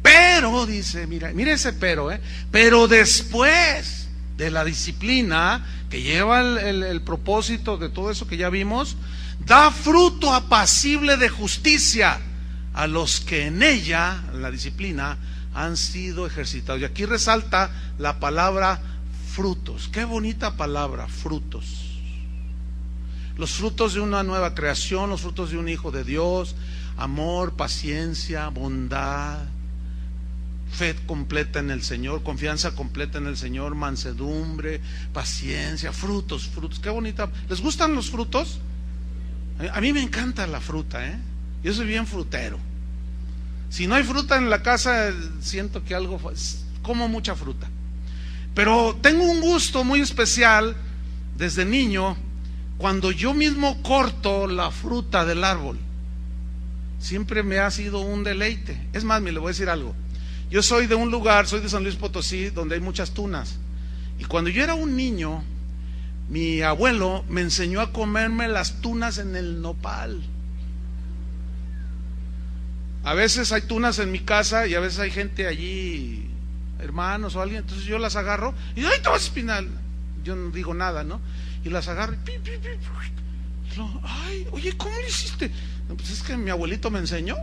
Pero, dice, mira ese pero después de la disciplina que lleva el propósito de todo eso que ya vimos, da fruto apacible de justicia a los que en ella, en la disciplina, han sido ejercitados. Y aquí resalta la palabra frutos. Qué bonita palabra, frutos. Los frutos de una nueva creación, los frutos de un hijo de Dios: amor, paciencia, bondad, fe completa en el Señor, confianza completa en el Señor, mansedumbre, paciencia, frutos. Qué bonita. ¿Les gustan los frutos? A mí me encanta la fruta, Yo soy bien frutero. Si no hay fruta en la casa, siento que como mucha fruta. Pero tengo un gusto muy especial desde niño, cuando yo mismo corto la fruta del árbol. Siempre me ha sido un deleite. Es más, le voy a decir algo. Yo soy de un lugar, soy de San Luis Potosí, donde hay muchas tunas. Y cuando yo era un niño, mi abuelo me enseñó a comerme las tunas en el nopal. A veces hay tunas en mi casa y a veces hay gente allí, hermanos o alguien, entonces yo las agarro y ¡ay, te vas a espinar! Yo no digo nada, ¿no? Y las agarro y ¡ay, oye, ¿cómo lo hiciste? No, pues es que mi abuelito me enseñó.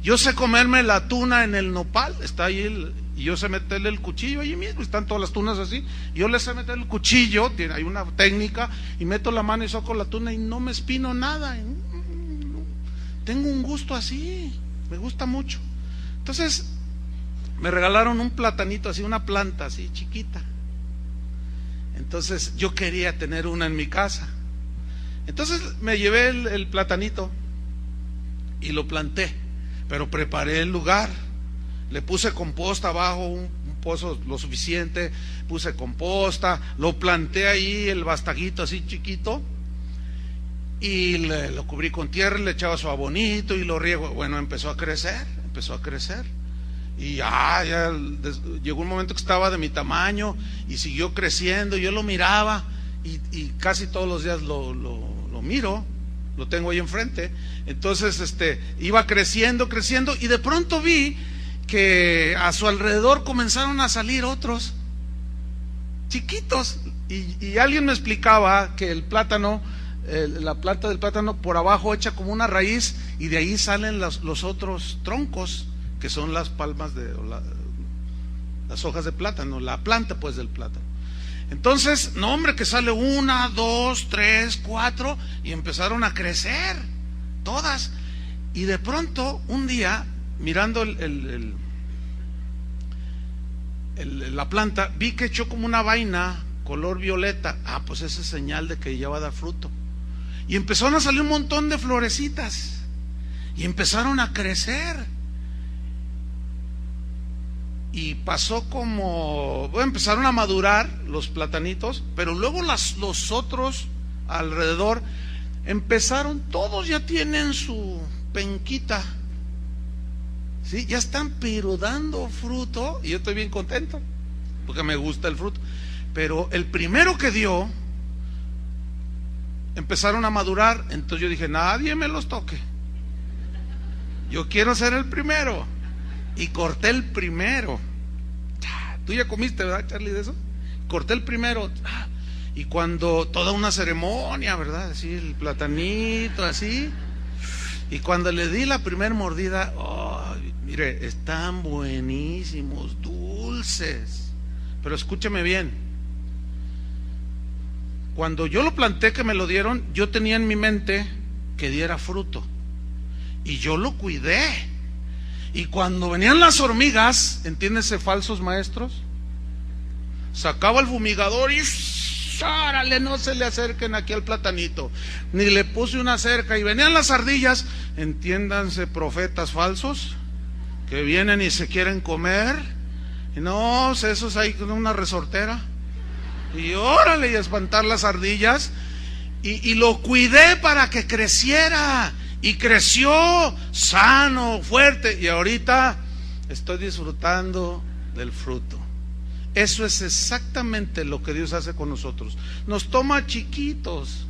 Yo sé comerme la tuna en el nopal, está ahí y yo sé meterle el cuchillo allí mismo, están todas las tunas así, y yo le sé meter el cuchillo, hay una técnica, y meto la mano y saco la tuna y no me espino nada. Tengo un gusto así, me gusta mucho. Entonces me regalaron un platanito así, una planta así chiquita. Entonces yo quería tener una en mi casa. Entonces me llevé el platanito y lo planté, pero preparé el lugar. Le puse composta abajo, un pozo lo suficiente, puse composta, lo planté ahí, el bastaguito así chiquito, y lo cubrí con tierra, le echaba su abonito y lo riego. Bueno, empezó a crecer. Y ya llegó un momento que estaba de mi tamaño y siguió creciendo. Yo lo miraba y casi todos los días lo miro, lo tengo ahí enfrente. Entonces iba creciendo y de pronto vi que a su alrededor comenzaron a salir otros chiquitos, y alguien me explicaba que el plátano, la planta del plátano por abajo echa como una raíz, y de ahí salen los otros troncos, que son las palmas las hojas de plátano, la planta pues del plátano. Entonces, no hombre, que sale 1, 2, 3, 4, y empezaron a crecer todas. Y de pronto, un día, mirando la planta, vi que echó como una vaina color violeta. Ah, pues esa es señal de que ya va a dar fruto. Y empezaron a salir un montón de florecitas, y empezaron a crecer. Y pasó como, bueno, empezaron a madurar los platanitos, pero luego los otros alrededor empezaron, todos ya tienen su penquita, ¿sí? Ya están pero dando fruto, y yo estoy bien contento, porque me gusta el fruto. Pero el primero que dio, empezaron a madurar, entonces yo dije, nadie me los toque, yo quiero ser el primero. Y corté el primero. Tú ya comiste, ¿verdad, Charlie, de eso? Corté el primero. Y cuando, toda una ceremonia, ¿verdad? Así, el platanito, así. Y cuando le di la primera mordida, oh, mire, están buenísimos, dulces. Pero escúcheme bien. Cuando yo lo planté, que me lo dieron, yo tenía en mi mente que diera fruto. Y yo lo cuidé. Y cuando venían las hormigas, entiéndese, falsos maestros, sacaba el fumigador y ¡árale! No se le acerquen aquí al platanito. Ni le puse una cerca. Y venían las ardillas, entiéndanse, profetas falsos, que vienen y se quieren comer. Y no, esos hay con una resortera. Y órale, y espantar las ardillas. Y lo cuidé para que creciera. Y creció sano, fuerte, y ahorita estoy disfrutando del fruto. Eso es exactamente lo que Dios hace con nosotros. Nos toma chiquitos,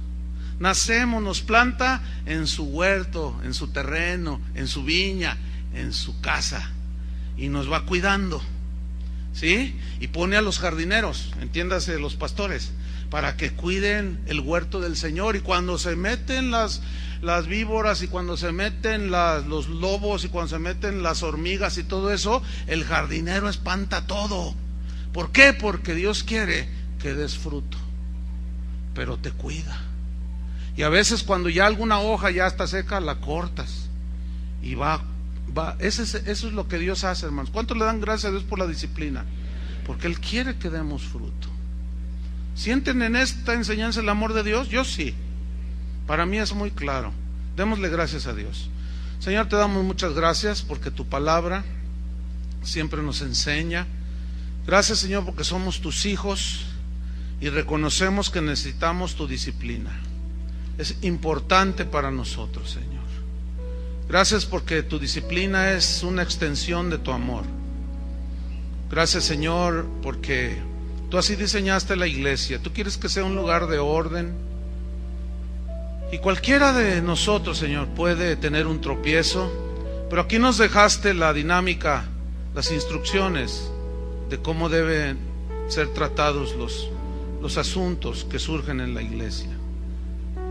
nacemos, nos planta en su huerto, en su terreno, en su viña, en su casa, y nos va cuidando, ¿sí? Y pone a los jardineros, entiéndase, los pastores, para que cuiden el huerto del Señor. Y cuando se meten las víboras, y cuando se meten los lobos, y cuando se meten las hormigas y todo eso, el jardinero espanta todo. ¿Por qué? Porque Dios quiere que des fruto, pero te cuida. Y a veces cuando ya alguna hoja ya está seca, la cortas y va. Eso es lo que Dios hace, hermanos. ¿Cuántos le dan gracias a Dios por la disciplina? Porque Él quiere que demos fruto. ¿Sienten en esta enseñanza el amor de Dios? Yo sí. Para mí es muy claro. Démosle gracias a Dios. Señor, te damos muchas gracias porque tu palabra siempre nos enseña. Gracias, Señor, porque somos tus hijos y reconocemos que necesitamos tu disciplina. Es importante para nosotros, Señor. Gracias porque tu disciplina es una extensión de tu amor. Gracias, Señor, porque tú así diseñaste la iglesia. Tú quieres que sea un lugar de orden. Y cualquiera de nosotros, Señor, puede tener un tropiezo, pero aquí nos dejaste la dinámica, las instrucciones de cómo deben ser tratados los asuntos que surgen en la iglesia.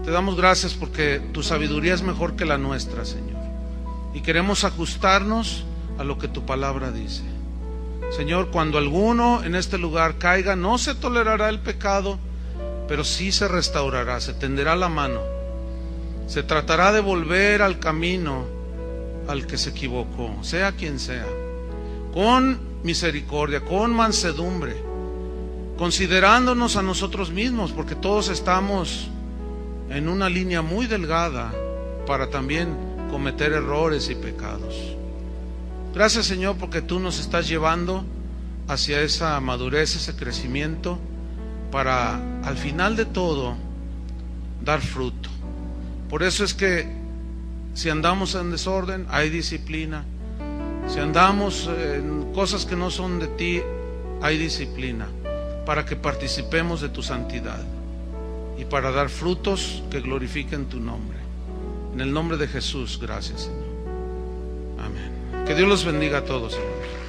Te damos gracias porque tu sabiduría es mejor que la nuestra, Señor, y queremos ajustarnos a lo que tu palabra dice. Señor, cuando alguno en este lugar caiga, no se tolerará el pecado, pero sí se restaurará, se tenderá la mano, se tratará de volver al camino al que se equivocó, sea quien sea, con misericordia, con mansedumbre, considerándonos a nosotros mismos, porque todos estamos en una línea muy delgada para también cometer errores y pecados. Gracias, Señor, porque tú nos estás llevando hacia esa madurez, ese crecimiento, para al final de todo dar fruto. Por eso es que si andamos en desorden, hay disciplina. Si andamos en cosas que no son de ti, hay disciplina, para que participemos de tu santidad y para dar frutos que glorifiquen tu nombre. En el nombre de Jesús, gracias, Señor. Amén. Que Dios los bendiga a todos, hermanos.